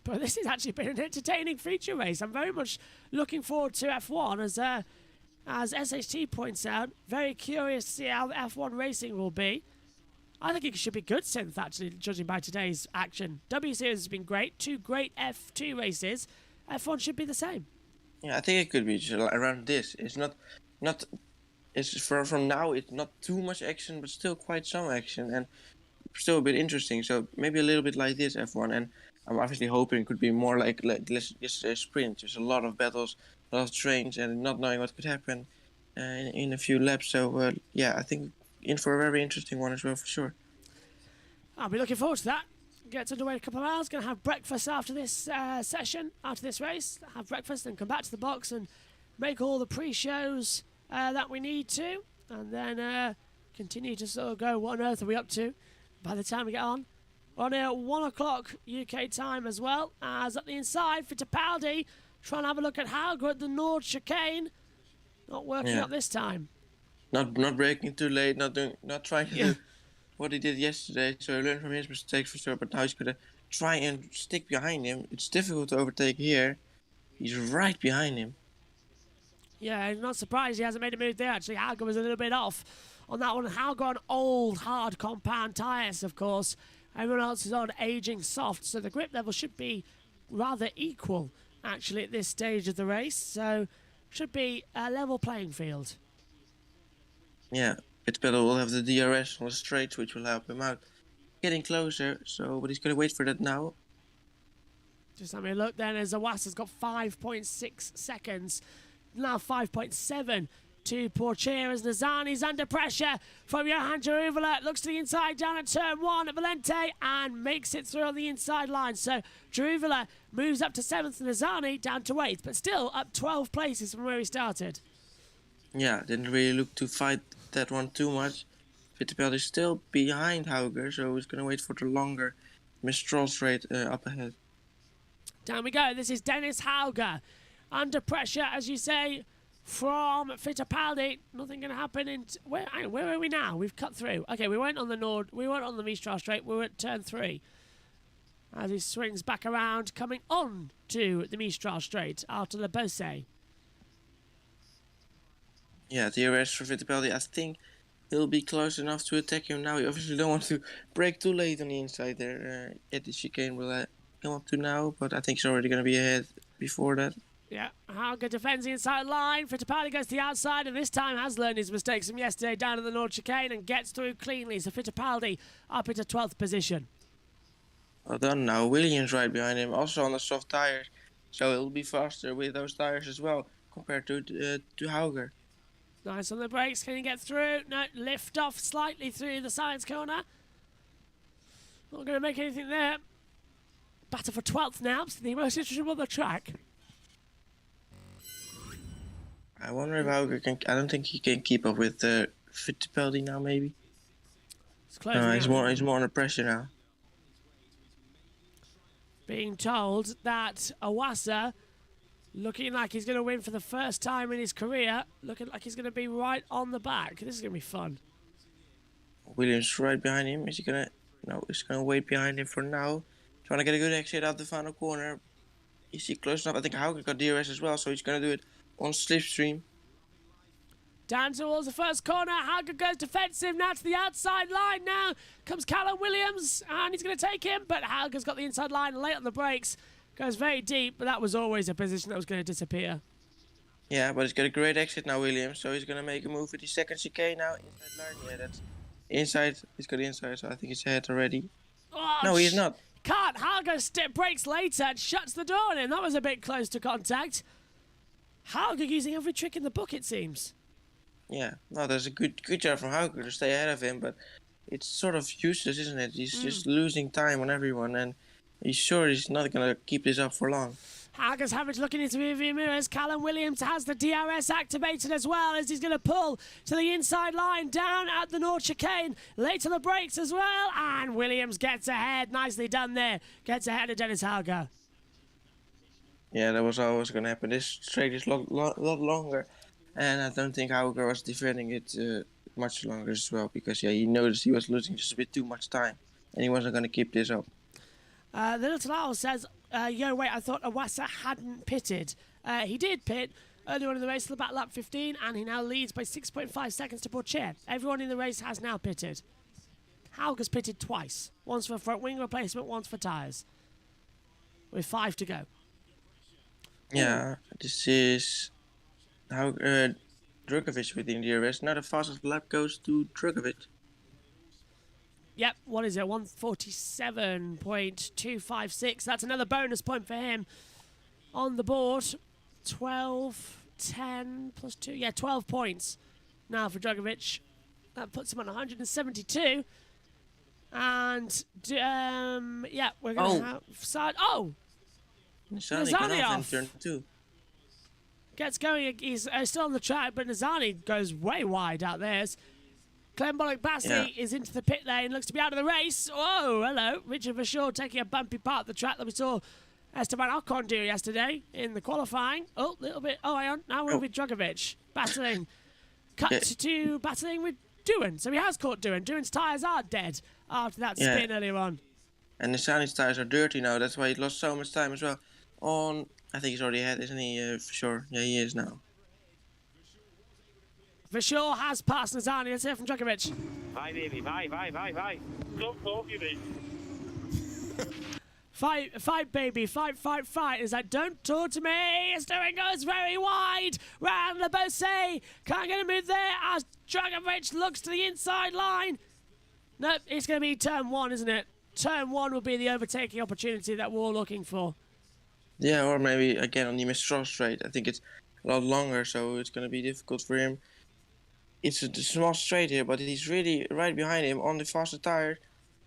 But this has actually been an entertaining feature race. I'm very much looking forward to F1, as SHT points out. Very curious to see how the F1 racing will be. I think it should be good synth, actually, judging by today's action. W Series has been great. 2 great F2 races. F1 should be the same. Yeah, I think it could be just around this. It's not. It's from now. It's not too much action, but still quite some action, and still a bit interesting. So maybe a little bit like this F1, and I'm obviously hoping it could be more like yesterday's sprint. There's a lot of battles, a lot of trains, and not knowing what could happen in a few laps. So yeah, I think in for a very interesting one as well, for sure. I'll be looking forward to that. Gets underway in a couple of hours. Going to have breakfast after this session, after this race. Have breakfast and come back to the box and make all the pre-shows that we need to. And then continue to sort of go, what on earth are we up to by the time we get on. On at 1 o'clock UK time as well. As up the inside, Fittipaldi trying to have a look at Hauger at the Nord chicane. Not working out this time. Not braking too late, not trying to do what he did yesterday. So he learned from his mistakes for sure, but now he's gonna try and stick behind him. It's difficult to overtake here. He's right behind him. Yeah, I'm not surprised he hasn't made a move there. Actually, Hauger was a little bit off on that one. Hauger on old, hard compound tyres, of course. Everyone else is on aging soft, so the grip level should be rather equal, actually, at this stage of the race. So, should be a level playing field. Yeah, Fittipaldi will have the DRS on the straights, which will help him out. Getting closer, but he's going to wait for that now. Just having a look then, as Awas has got 5.6 seconds. Now 5.7 to Pourchaire as Nazani's under pressure from Johan Jaruvalo. Looks to the inside down at turn 1 at Valente and makes it through on the inside line. So Jaruvalo moves up to 7th, Nazani down to 8th, but still up 12 places from where he started. Yeah, didn't really look to fight that one too much. Fittipaldi is still behind Hauger, so he's going to wait for the longer Mistral straight up ahead. Down we go. This is Dennis Hauger. Under pressure, as you say, from Fittipaldi. Nothing going to happen in... Where are we now? We've cut through. Okay, we weren't on the Mistral straight. We were at turn 3. As he swings back around, coming on to the Mistral straight after Le Beausset. Yeah, DRS for Fittipaldi. I think he'll be close enough to attack him now. He obviously don't want to brake too late on the inside there. At the chicane will come up to now, but I think he's already going to be ahead before that. Yeah, Hauger defends the inside line. Fittipaldi goes to the outside, and this time has learned his mistakes from yesterday down at the North Chicane and gets through cleanly. So Fittipaldi up into 12th position. Well done now. Williams right behind him, also on the soft tires. So he'll be faster with those tires as well, compared to Hauger. Nice on the brakes. Can he get through? No, lift off slightly through the science corner. Not going to make anything there. Battle for 12th now. The most interesting on the track. I wonder if Hauger can. I don't think he can keep up with Fittipaldi now. Maybe. It's closing No, he's out. more. He's more under pressure now. Being told that Awasa, looking like he's going to win for the first time in his career, looking like he's going to be right on the back. This is going to be fun. Williams right behind him. Is he gonna? No, he's gonna wait behind him for now. Trying to get a good exit out the final corner. Is he close enough? I think Hauger got DRS as well, so he's gonna do it on slipstream. Down towards the first corner. Hauger goes defensive now to the outside line. Now comes Callum Williams, and he's going to take him, but Hauger's got the inside line late on the brakes. Goes very deep, but that was always a position that was going to disappear. Yeah, but he's got a great exit now, Williams. So he's gonna make a move with the second chicane now. Inside line. Yeah, that's inside. He's got the inside, so I think he's ahead already. Oh, No, he's not. Can't. Hauger brakes later and shuts the door on him. That was a bit close to contact. Hauger using every trick in the book, it seems. Yeah, no, there's a good job from Hauger to stay ahead of him, but it's sort of useless, isn't it? He's just losing time on everyone, and he's sure he's not gonna keep this up for long. Hauger's having to look in his rearview mirrors. Callum Williams has the DRS activated as well, as he's going to pull to the inside line down at the North Chicane. Late on the brakes as well, and Williams gets ahead. Nicely done there. Gets ahead of Dennis Hauger. Yeah, that was always gonna happen. This straight is a lot longer, and I don't think Hauger was defending it much longer as well, because yeah, he noticed he was losing just a bit too much time, and he wasn't gonna keep this up. The Little Owl says, yo, wait, I thought Awasa hadn't pitted. He did pit earlier on in the race till about lap 15, and he now leads by 6.5 seconds to Pourchaire. Everyone in the race has now pitted. Hauger's pitted twice. Once for front wing replacement, once for tyres. With 5 to go. Yeah, this is Drugovic with the DRS. Now the fastest lap goes to Drugovic. Yep, what is it? 147.256. That's another bonus point for him on the board. 12, 10 plus 2. Yeah, 12 points now for Drugovic. That puts him on 172. And, yeah, we're going to have side. Oh! Nizani got off in turn 2. Gets going. He's still on the track, but Nizani goes way wide out there. Clem Bollock-Bassley is into the pit lane, looks to be out of the race. Oh, hello. Richard Verschoor taking a bumpy part of the track that we saw Esteban Ocon do yesterday in the qualifying. Oh, a little bit. Oh, hang on. Now we're with Drugovic. Battling. Cut to battling with Doohan. So he has caught Doohan. Doohan's tyres are dead after that spin earlier on. And Nizani's tyres are dirty now. That's why he lost so much time as well. I think he's already ahead, isn't he, for sure? Yeah, he is now. Verschoor has passed Nizani. Let's hear from Drugovic. Bye, baby. Bye. Don't talk, you baby. Fight, baby. Fight. It's like, don't talk to me. Steering goes very wide. Round Le Beausset. Can't get a move there as Drugovic looks to the inside line. Nope, it's going to be turn 1, isn't it? Turn 1 will be the overtaking opportunity that we're all looking for. Yeah, or maybe again on the Mistral straight. I think it's a lot longer, so it's going to be difficult for him. It's a small straight here, but he's really right behind him on the faster tire.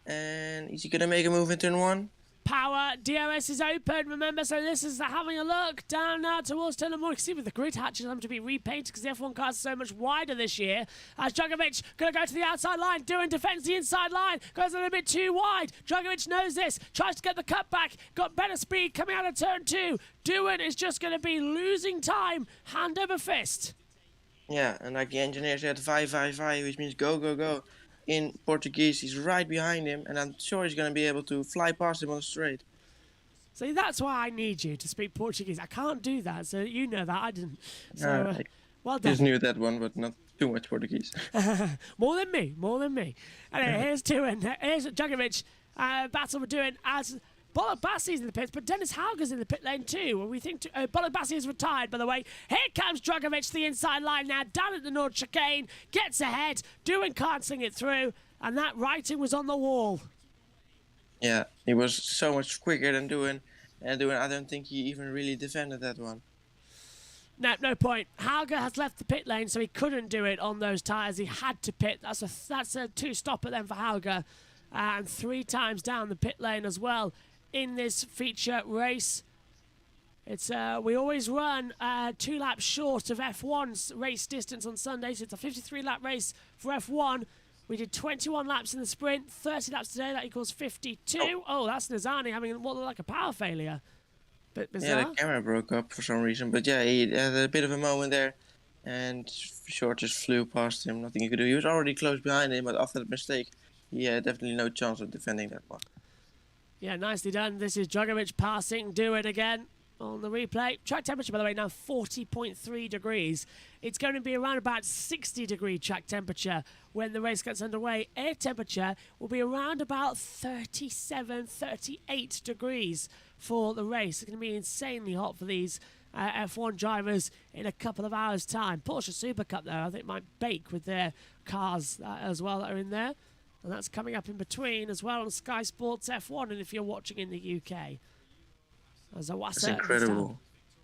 And is he going to make a move in turn 1? Power, DRS is open, remember, so this is having a look down now towards turn 1. You can see with the grid hatches having to be repainted because the F1 cars are so much wider this year. As Drugovic going to go to the outside line, Doohan defends the inside line, goes a little bit too wide. Drugovic knows this, tries to get the cut back, got better speed coming out of turn 2. Doohan is just going to be losing time, hand over fist. Yeah, and like the engineer said, 5, which means go. In Portuguese, he's right behind him, and I'm sure he's going to be able to fly past him on the straight. See, that's why I need you to speak Portuguese. I can't do that, so you know that. I didn't. So, well done. Just knew that one, but not too much Portuguese. More than me. Anyway, here's Doohan. Here's Drugovic. Battle we're doing as Bollock Bassey's in the pits, but Dennis Hauger's in the pit lane too. And we think Bollock Bassey is retired, by the way. Here comes Drugovich to the inside line now, down at the North chicane, gets ahead, Doohan can't sing it through, and that writing was on the wall. Yeah, he was so much quicker than Doohan, and Doohan, I don't think he even really defended that one. No point. Hauger has left the pit lane, so he couldn't do it on those tyres. He had to pit. That's a two-stopper then for Hauger, and 3 times down the pit lane as well in this feature race. It's we always run 2 laps short of F1's race distance on Sunday, so it's a 53-lap race for F1. We did 21 laps in the sprint, 30 laps today. That equals 52. Oh, that's Nizani having what looked like a power failure. Bit bizarre. Yeah, the camera broke up for some reason, but yeah, he had a bit of a moment there, and Short just flew past him. Nothing he could do. He was already close behind him, but after that mistake, he had definitely no chance of defending that one. Yeah, nicely done. This is Drugovich passing. Do it again on the replay. Track temperature, by the way, now 40.3 degrees. It's going to be around about 60-degree track temperature when the race gets underway. Air temperature will be around about 37, 38 degrees for the race. It's going to be insanely hot for these F1 drivers in a couple of hours' time. Porsche Super Cup, though, I think might bake with their cars as well that are in there. And that's coming up in between as well on Sky Sports F1, and if you're watching in the UK. That's incredible.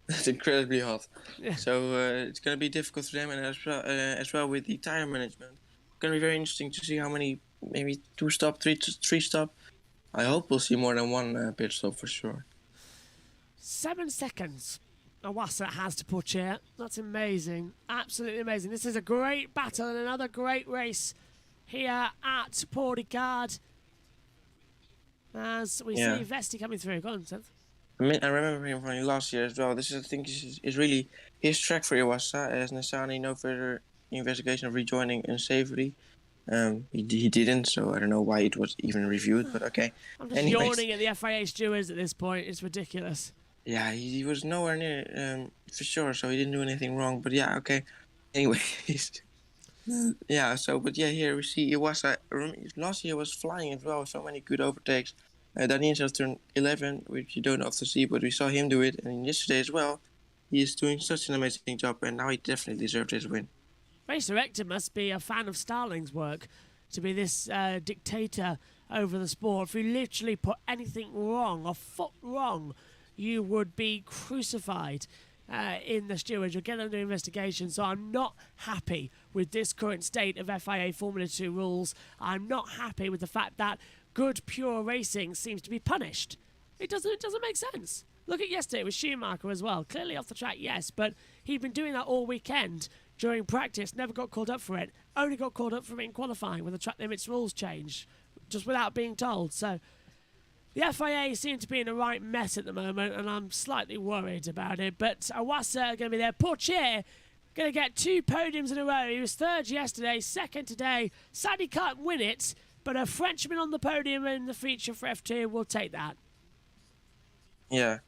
That's incredibly hot. Yeah. So it's going to be difficult for them, and as well with the tire management. It's going to be very interesting to see how many, maybe 2 stop, 3 stop. I hope we'll see more than 1 pit stop for sure. 7 seconds Iwasa has to Pourchaire. That's amazing. Absolutely amazing. This is a great battle and another great race here at Paul Ricard. As we see Vesti coming through. Go on, Seth. I remember him from last year as well. This is, I think, is really his track for Iwasa. As Nizani, no further investigation of rejoining unsavory. He didn't, so I don't know why it was even reviewed, but okay. I'm just yawning at the FIA stewards at this point. It's ridiculous. Yeah, he was nowhere near, for sure, so he didn't do anything wrong, but yeah, okay. Anyway, yeah, so, but yeah, here we see Iwasa. Last year was flying as well, so many good overtakes. Daniel just turned 11, which you don't often see, but we saw him do it, and yesterday as well. He is doing such an amazing job, and now he definitely deserves his win. Race Director must be a fan of Starling's work to be this dictator over the sport. If you literally put anything wrong, a foot wrong, you would be crucified in the stewards. You'll get under investigation. So I'm not happy with this current state of FIA Formula 2 rules. I'm not happy with the fact that good, pure racing seems to be punished. It doesn't make sense. Look at yesterday with Schumacher as well. Clearly off the track, yes, but he'd been doing that all weekend during practice, never got called up for it. Only got called up for it in qualifying when the track limits rules changed, just without being told. So the FIA seem to be in a right mess at the moment, and I'm slightly worried about it. But Iwasa are going to be there. Pourchaire going to get 2 podiums in a row. He was 3rd yesterday, 2nd today. Sadly can't win it, but a Frenchman on the podium in the feature for F2 will take that. Yeah,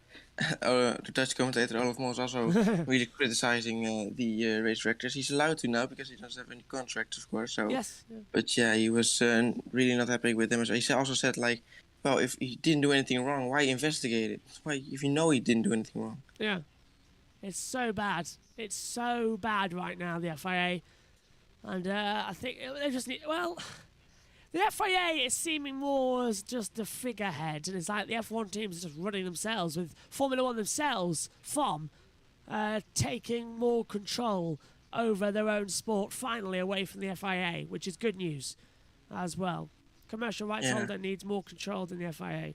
the Dutch commentator Olaf Mol is also really criticizing the race directors. He's allowed to now because he doesn't have any contract, of course. So, yes. Yeah. But yeah, he was really not happy with them. So he also said, like, well, if he didn't do anything wrong, why investigate it? Why, if you know he didn't do anything wrong? Yeah, it's so bad. It's so bad right now, the FIA, and I think they just need. Well, the FIA is seeming more as just the figurehead, and it's like the F1 teams are just running themselves, with Formula 1 themselves, taking more control over their own sport, finally away from the FIA, which is good news as well. Commercial rights holder needs more control than the FIA.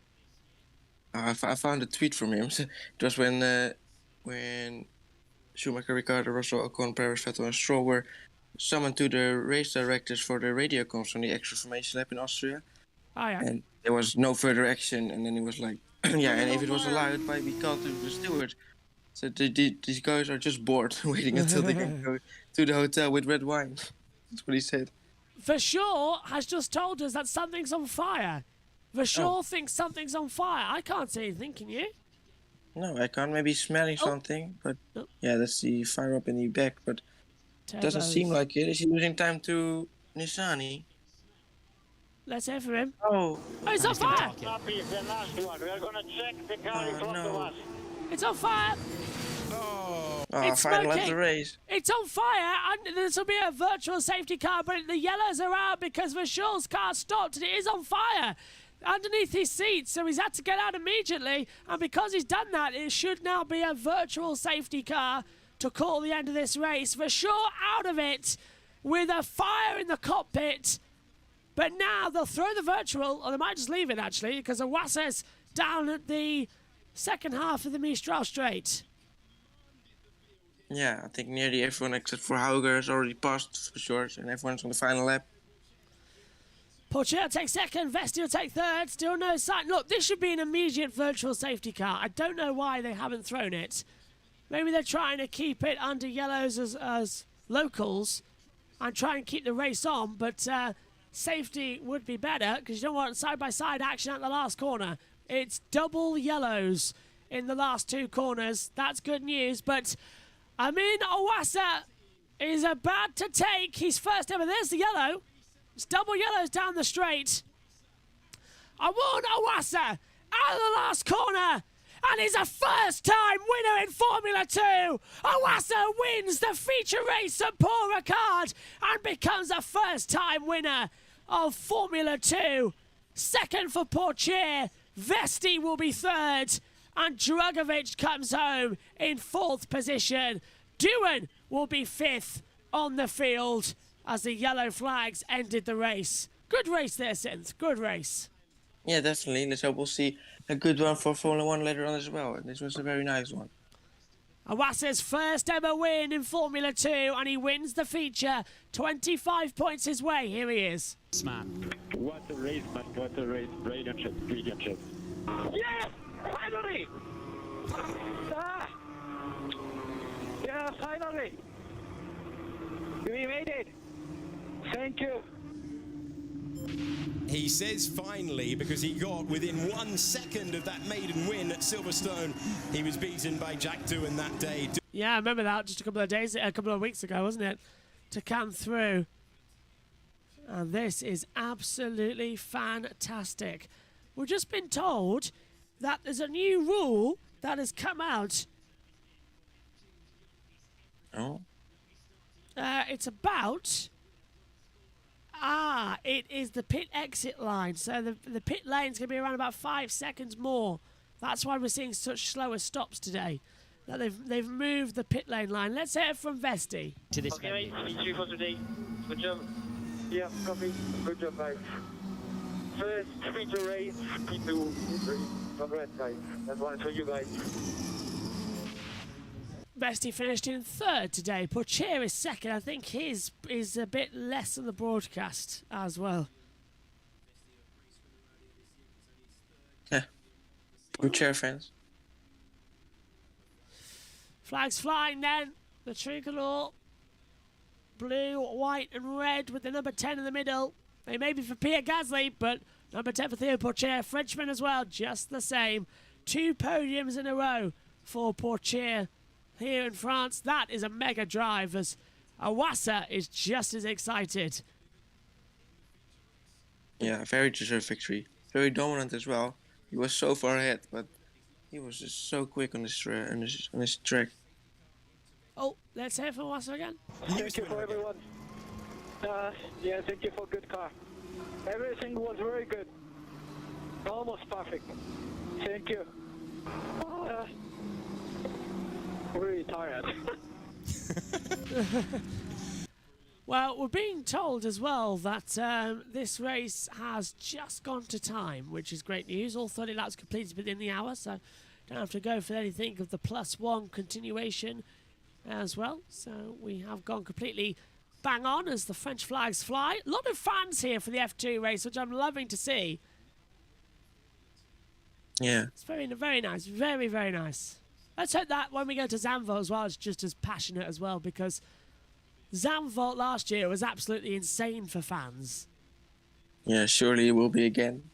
I found a tweet from him. It was when Schumacher, Ricciardo, Russell, Ocon, Perez, Vettel and Stroll were summoned to the race directors for the radio comms on the extra formation lap in Austria. Oh, yeah. And there was no further action, and then he was like, yeah, and if it was allowed, why we called to the steward. So these guys are just bored, waiting until they can go to the hotel with red wine. That's what he said. Verschoor has just told us that something's on fire. Verschoor thinks something's on fire. I can't see anything, can you? No, I can't. Maybe smelling something, but yeah, that's the fire up in the back, but it doesn't seem like it. Is he losing time to Nizani? Let's hear from him. Oh, Oh, it's on fire! Stop is the last one. We are going to check the car in front of us. It's on fire! oh, It's final lap of smoking. the race. It's on fire, and this will be a virtual safety car, but the yellows are out because Verscholl's car stopped, and it is on fire underneath his seat, so he's had to get out immediately, and because he's done that, it should now be a virtual safety car to call the end of this race. Verscholl out of it with a fire in the cockpit, but now they'll throw the virtual, or they might just leave it actually, because Iwasa's down at the second half of the Mistral Straight. Yeah, I think nearly everyone except for Hauger has already passed for sure, and everyone's on the final lap. Portier will take second, Vesti will take third, still no sign. Look, this should be an immediate virtual safety car. I don't know why they haven't thrown it. Maybe they're trying to keep it under yellows as locals and try and keep the race on, but safety would be better because you don't want side-by-side action at the last corner. It's double yellows in the last two corners. That's good news, but Amin Iwasa is about to take his first ever. There's the yellow. It's double yellows down the straight. Amin Iwasa out of the last corner. And he's a first-time winner in Formula 2. Iwasa wins the feature race at Paul Ricard and becomes a first-time winner of Formula 2. Second for Portier. Vesti will be third. And Drugovic comes home in fourth position. Doohan will be fifth on the field as the yellow flags ended the race. Good race there, Synth. Good race. Yeah, definitely. Let's hope we'll see a good one for Formula 1 later on as well. And this was a very nice one. Iwasa's first ever win in Formula 2, and he wins the feature. 25 points his way. Here he is. Man. What a race, man. What a race. Brilliant shot. Brilliant shot. Yes! Finally! Ah! Yeah, finally! We made it! Thank you! He says finally because he got within 1 second of that maiden win at Silverstone. He was beaten by Jack Doohan that day. Yeah, I remember that just a couple of weeks ago, wasn't it? To come through. And this is absolutely fantastic. We've just been told that there's a new rule that has come out. Oh? It's about... it is the pit exit line. So the pit lane's going to be around about 5 seconds more. That's why we're seeing such slower stops today. That they've moved the pit lane line. Let's hear it from Vesti. To this Okay, mate, thank you for today. Good job. Yeah, copy. Good job, guys. First feature race, P2. Congrats, guys. That's one for you guys. Vesti finished in third today. Portier is second. I think his is a bit less on the broadcast as well. Yeah. Poor chair fans. Flags flying then. The tricolor. Blue, white and red with the number 10 in the middle. They may be for Pierre Gasly, but number 10 for Theo Portier. Frenchman as well, just the same. 2 podiums in a row for Portier here in France. That is a mega drive as Iwasa is just as excited. Yeah, very deserved victory. Very dominant as well. He was so far ahead, but he was just so quick on his track. Oh, let's hear from Iwasa again. Thank you for everyone. Yeah, thank you for good car. Everything was very good. Almost perfect. Thank you. Really tired. Well, we're being told as well that this race has just gone to time, which is great news. All 30 laps completed within the hour, so don't have to go for anything of the +1 continuation as well. So we have gone completely bang on as the French flags fly. A lot of fans here for the F2 race, which I'm loving to see. Yeah. It's very, very nice. Very, very nice. Let's hope that when we go to Zandvoort as well, it's just as passionate as well, because Zandvoort last year was absolutely insane for fans. Yeah, surely it will be again.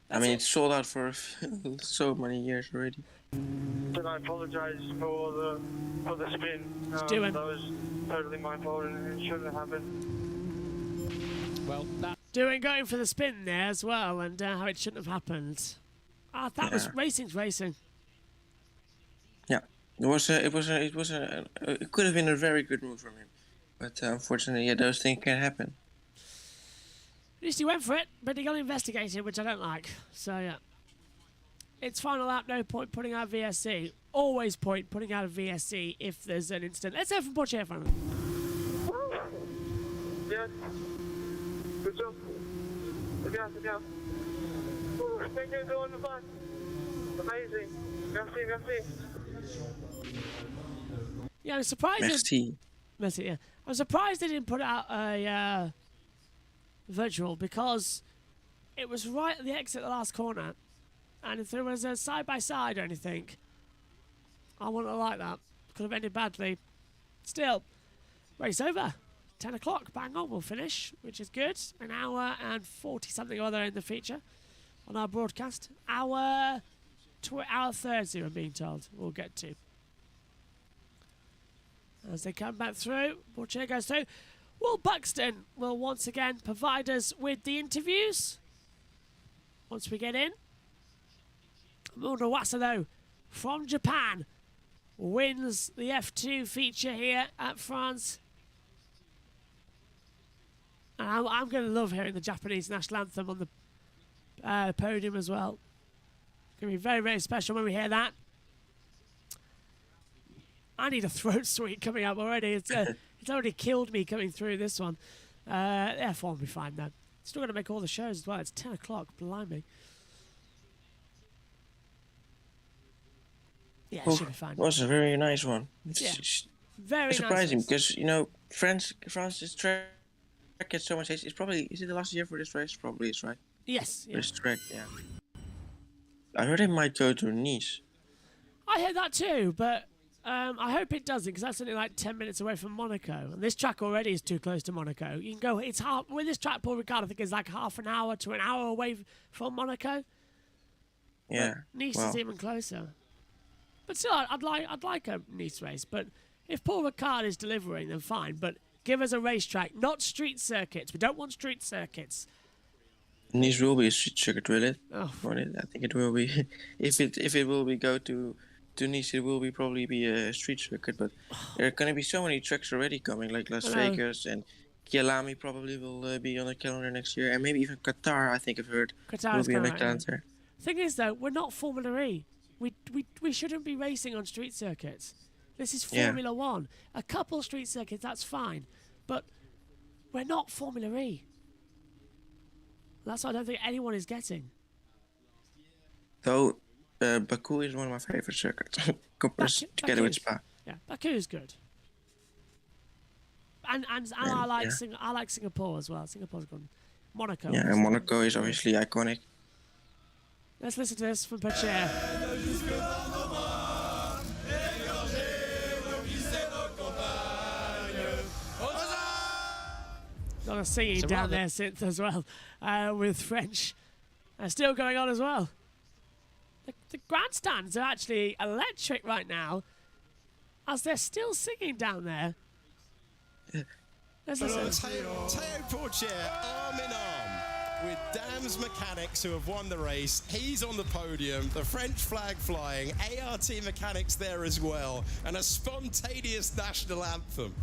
I mean, it's sold out for so many years already. And I apologize for the spin. Doohan. That was totally my fault and it shouldn't have happened. Well, that going for the spin there as well, and how it shouldn't have happened. That was racing's racing. Yeah, it could have been a very good move from him, but unfortunately, yeah, those things can happen. At least he went for it, but he got investigated, which I don't like. So yeah, it's final lap. No point putting out VSC. Always point putting out a VSC if there's an incident. Let's hear from Porsche front. Yes. Good job. Good job. Thank you, go on the bus. Amazing. Merci. Yeah, I'm surprised. Merci, yeah. I'm surprised they didn't put out a virtual, because it was right at the exit of the last corner, and if there was a side by side or anything, I wouldn't have liked that. Could have ended badly. Still, race over. 10 o'clock, bang on, we'll finish, which is good. An hour and 40 something or other in the feature on our broadcast. Hour 30, I'm being told, we'll get to. As they come back through, Porsche goes through. Will Buxton will once again provide us with the interviews once we get in. Murawasa, though, from Japan, wins the F2 feature here at France. And I'm going to love hearing the Japanese national anthem on the podium as well. It's going to be very, very special when we hear that. I need a throat sweet coming up already. It's already killed me coming through this one. F1 will be fine, though. Still got to make all the shows as well. It's 10 o'clock, blimey. Yeah, it should be fine. It was a very nice one. Very surprising, nice. because, you know, France's track gets so much hate. It's probably, is it the last year for this race? Probably is, right? Yes. For this track, yeah. I heard it might go to Nice. I heard that too, but I hope it doesn't, because that's only like 10 minutes away from Monaco, and this track already is too close to Monaco. You can go, it's half, with this track, Paul Ricard, I think it's like half an hour to an hour away from Monaco. Yeah. But Nice is even closer. But still, I'd like a Nice race, but if Paul Ricard is delivering, then fine, but give us a racetrack, not street circuits. We don't want street circuits. Nice will be a street circuit, will it? Oh. I think it will be. if it will be go to Nice, it will probably be a street circuit, but there are going to be so many tracks already coming, like Las Vegas, and Kyalami probably will be on the calendar next year, and maybe even Qatar, I think I've heard, will be on the calendar. Thing is, though, we're not Formula E. We shouldn't be racing on street circuits. This is Formula One. A couple street circuits, that's fine, but we're not Formula E. That's what I don't think anyone is getting. Though Baku is one of my favorite circuits, together with Spa. Yeah, Baku is good. And I like Singapore as well. Singapore's good. Monaco. Yeah, and Monaco is obviously iconic. Let's listen to this from Pacher. Got a singing down there synth as well, with French. Still going on as well. The grandstands are actually electric right now, as they're still singing down there. Let's listen. Théo Pourchaire, arm in arm with Dams Mechanics, who have won the race. He's on the podium, the French flag flying, ART Mechanics there as well, and a spontaneous national anthem.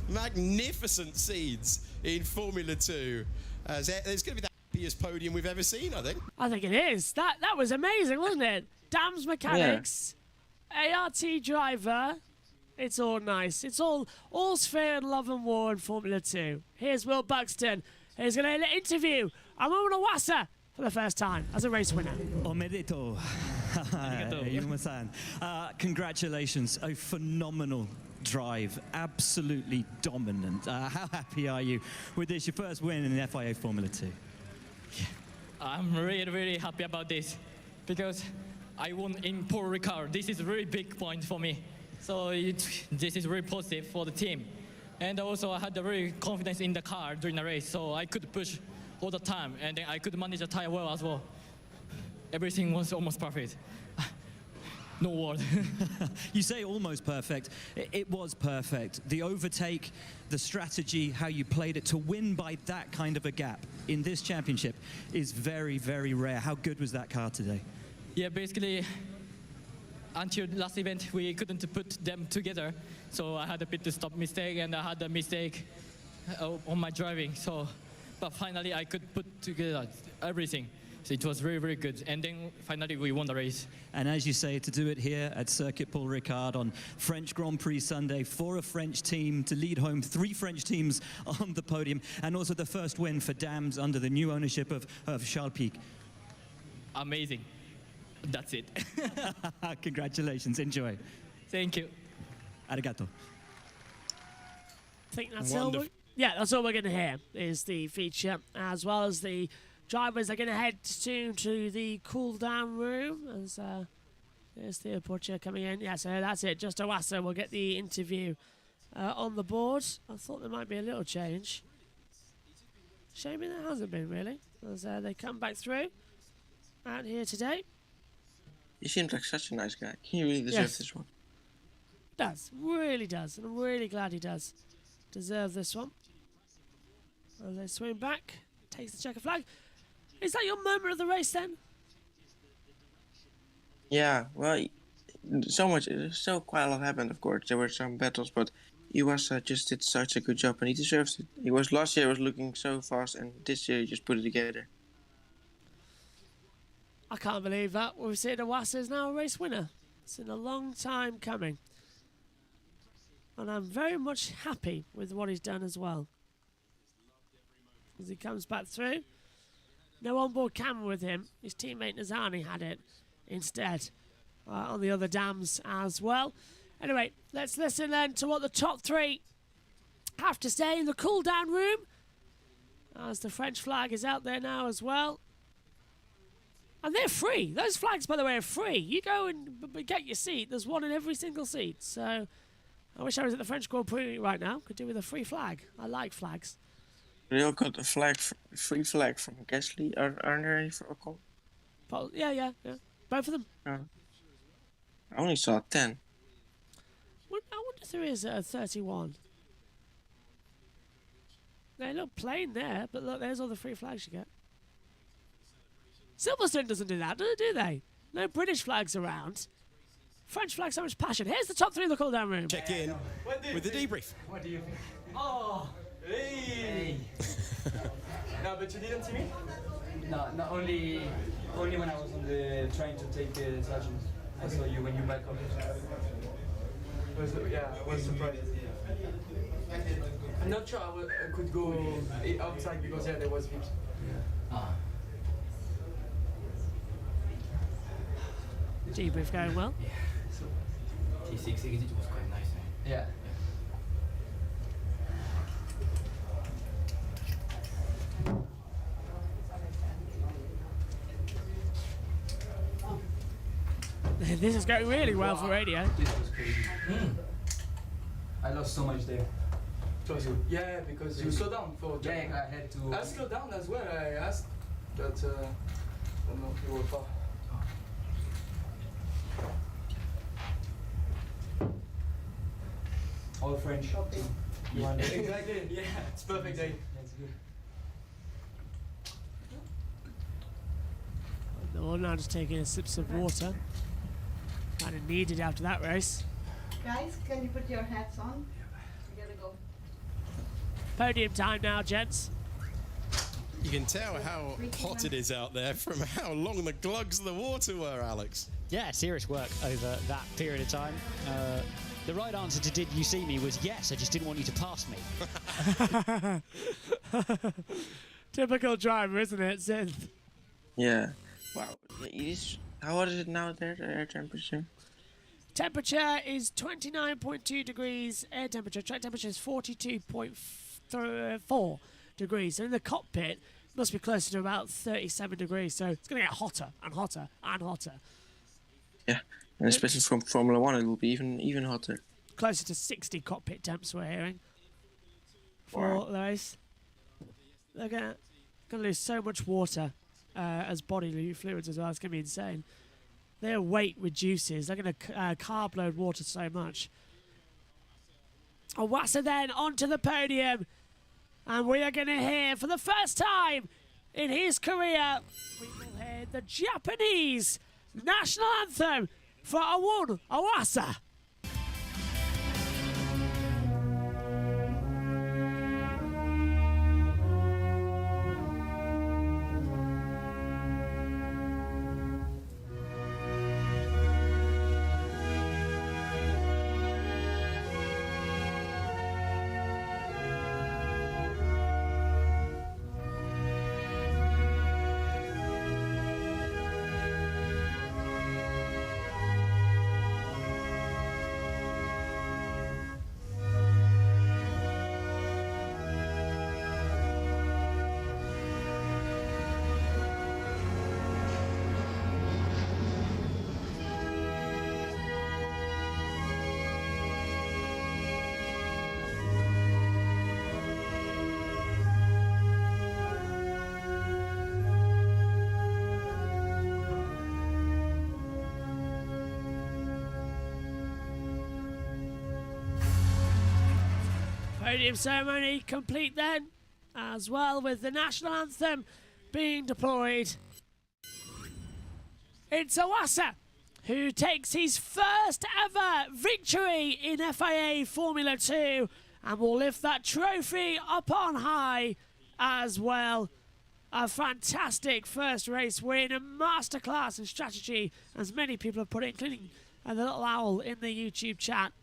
Magnificent scenes in Formula 2. There's going to be the happiest podium we've ever seen, I think. I think it is. That was amazing, wasn't it? Dams Mechanics, ART driver. It's all nice. It's all's fair in love and war in Formula 2. Here's Will Buxton. He's going to interview Amon Awasa for the first time as a race winner. Omedeto. Yuma-san. Congratulations. A phenomenal drive. Absolutely dominant. How happy are you with this? Your first win in the FIA Formula 2. Yeah. I'm really, really happy about this because I won in Paul Ricard. This is a really big point for me. So this is really positive for the team. And also I had the really confidence in the car during the race, so I could push all the time, and then I could manage the tire well as well. Everything was almost perfect. no word. You say almost perfect. It was perfect. The overtake, the strategy, how you played it to win by that kind of a gap in this championship is very, very rare. How good was that car today? Yeah, basically, until last event, we couldn't put them together. So I had a pit stop mistake, and I had a mistake on my driving. So, but finally, I could put together everything. So it was very, very good. And then finally, we won the race. And as you say, to do it here at Circuit Paul Ricard on French Grand Prix Sunday for a French team to lead home 3 French teams on the podium, and also the first win for Dams under the new ownership of Charles Pic. Amazing. That's it. Congratulations. Enjoy. Thank you. Arigato. I think that's all. That's all we're going to hear is the feature, as well as the drivers are going to head soon to the cool down room. As there's Theo Butcher coming in. Yeah, so that's it. Just Oasa will get the interview on the board. I thought there might be a little change. Shame there hasn't been really, as they come back through out here today. He seems like such a nice guy. He really deserves this one. Does, really does, and I'm really glad he does deserve this one. As they swing back, takes the checker flag. Is that your moment of the race then? Yeah, well, so quite a lot happened, of course. There were some battles, but Iwasa just did such a good job, and he deserves it. He was last year was looking so fast, and this year he just put it together. I can't believe that. We've seen Iwasa is now a race winner. It's been a long time coming. And I'm very much happy with what he's done as well. As he comes back through. No onboard camera with him. His teammate Nazani had it instead on the other dams as well. Anyway, let's listen then to what the top 3 have to say in the cool down room. As the French flag is out there now as well. And they're free. Those flags, by the way, are free. You go and get your seat. There's one in every single seat. So I wish I was at the French Grand Prix right now. Could do with a free flag. I like flags. They all got a free flag from Gasly. Are there any for Ocon? Yeah. Both of them. I only saw 10. I wonder if there is a 31. They look plain there, but look, there's all the free flags you get. Silverstone doesn't do that, do they? No British flags around. French flags, so much passion. Here's the top 3 of the cool down room. Check in with the debrief. What do you think? Oh, hey! No, but you didn't see me? No, not only when I was on the trying to take the sergeant. I saw you when you back up. I was surprised. I'm not sure I could go outside because there was heat. Debrief going well. Yeah. So T6 exit was quite nice. Yeah. This is going really well for radio. This was crazy. I lost so much there. Yeah, because you slow down for. Yeah, I had to. I slowed down as well. I asked, but I don't know if you were far. All French. Yeah. Exactly. Yeah, it's perfect day. That's good. No, now just taking a sips of water. Kind of needed after that race. Guys, can you put your hats on? We gotta go. Podium time now, gents. You can tell how hot it is out there from how long the glugs of the water were, Alex. Yeah, serious work over that period of time. The right answer to "Did you see me?" was yes. I just didn't want you to pass me. Typical driver, isn't it, Synth? Yeah. Wow. How hot is it now there, the air temperature? Temperature is 29.2 degrees. Air temperature, track temperature is 42.4 degrees. So in the cockpit, it must be closer to about 37 degrees. So it's going to get hotter and hotter and hotter. Yeah, and especially from Formula 1, it will be even hotter. Closer to 60 cockpit temps, we're hearing. For the race. They're going to lose so much water as bodily fluids as well. It's going to be insane. their weight reduces. They're going to carb load water so much. Iwasa then onto the podium. And we are going to hear, for the first time in his career, we will hear the Japanese national anthem for Awon Iwasa. Podium ceremony complete then, as well, with the national anthem being deployed. It's Iwasa who takes his first ever victory in FIA Formula 2 and will lift that trophy up on high as well. A fantastic first race win, a masterclass in strategy, as many people have put it, including the little owl in the YouTube chat.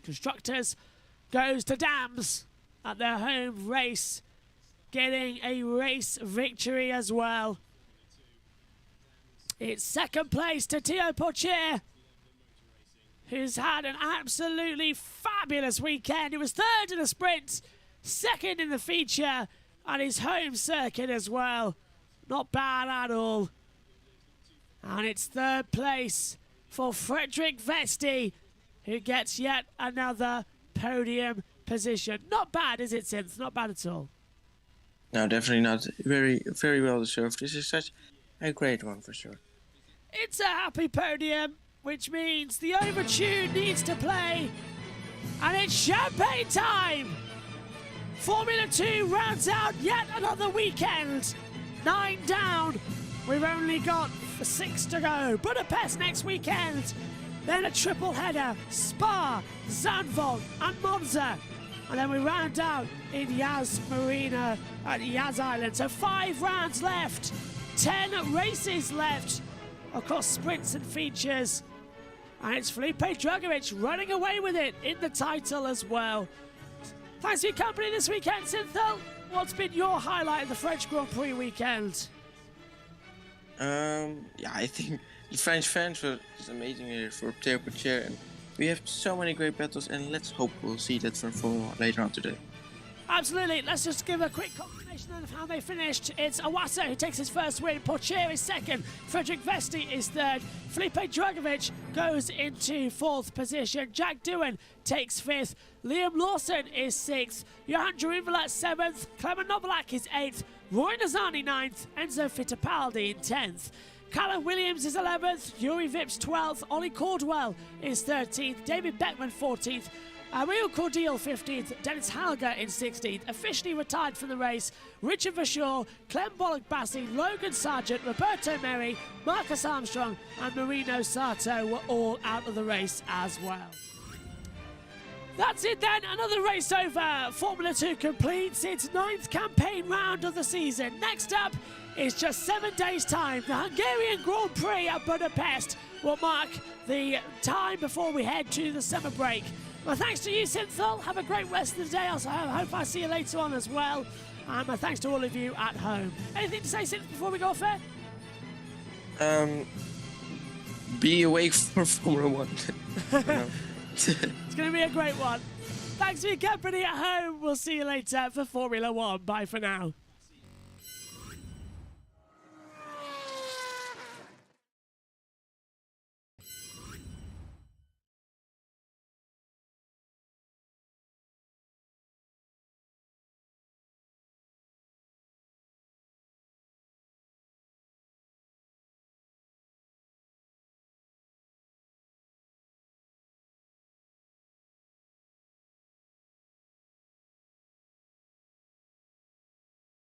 Constructors goes to Dams at their home race, getting a race victory as well. It's second place to Théo Pourchaire, who's had an absolutely fabulous weekend. He was third in the sprint, second in the feature, and his home circuit as well. Not bad at all. And it's third place for Frederik Vesti, who gets yet another podium position. Not bad, is it, Synth? Not bad at all. No, definitely not. Very, very well deserved. This is such a great one for sure. It's a happy podium, which means the overtune needs to play, and it's champagne time! Formula 2 rounds out yet another weekend. 9 down. We've only got 6 to go. Budapest next weekend. Then a triple header, Spa, Zandvoort and Monza. And then we round out in Yas Marina at Yas Island. So 5 rounds left, 10 races left across sprints and features. And it's Felipe Drugovich running away with it in the title as well. Thanks for your company this weekend, Synthel. What's been your highlight of the French Grand Prix weekend? Yeah, I think the French fans were just amazing here for Théo Pourchaire, and we have so many great battles, and let's hope we'll see that from Formula 1 later on today. Absolutely. Let's just give a quick confirmation of how they finished. It's Iwasa who takes his first win. Pourchaire is second. Frederik Vesti is third. Felipe Drugovich goes into 4th position. Jack Doohan takes 5th. Liam Lawson is 6th. Johan Jarunvilla 7th. Clement Novalak is 8th. Roy Nazani 9th. Enzo Fittipaldi in 10th. Callum Williams is 11th. Yuri Vips 12th. Ollie Caldwell is 13th. David Beckman 14th. Ariel Cordial 15th, Dennis Halger in 16th, officially retired from the race. Richard Verschoor, Clem Bollock-Bassi, Logan Sargent, Roberto Merri, Marcus Armstrong and Marino Sato were all out of the race as well. That's it then, another race over. Formula 2 completes its 9th campaign round of the season. Next up is just 7 days' time. The Hungarian Grand Prix at Budapest will mark the time before we head to the summer break. My thanks to you, Synthol. Have a great rest of the day. I hope I see you later on as well. And my thanks to all of you at home. Anything to say, Synth, before we go off air? Be awake for Formula 1. It's going to be a great one. Thanks for your company at home. We'll see you later for Formula 1. Bye for now.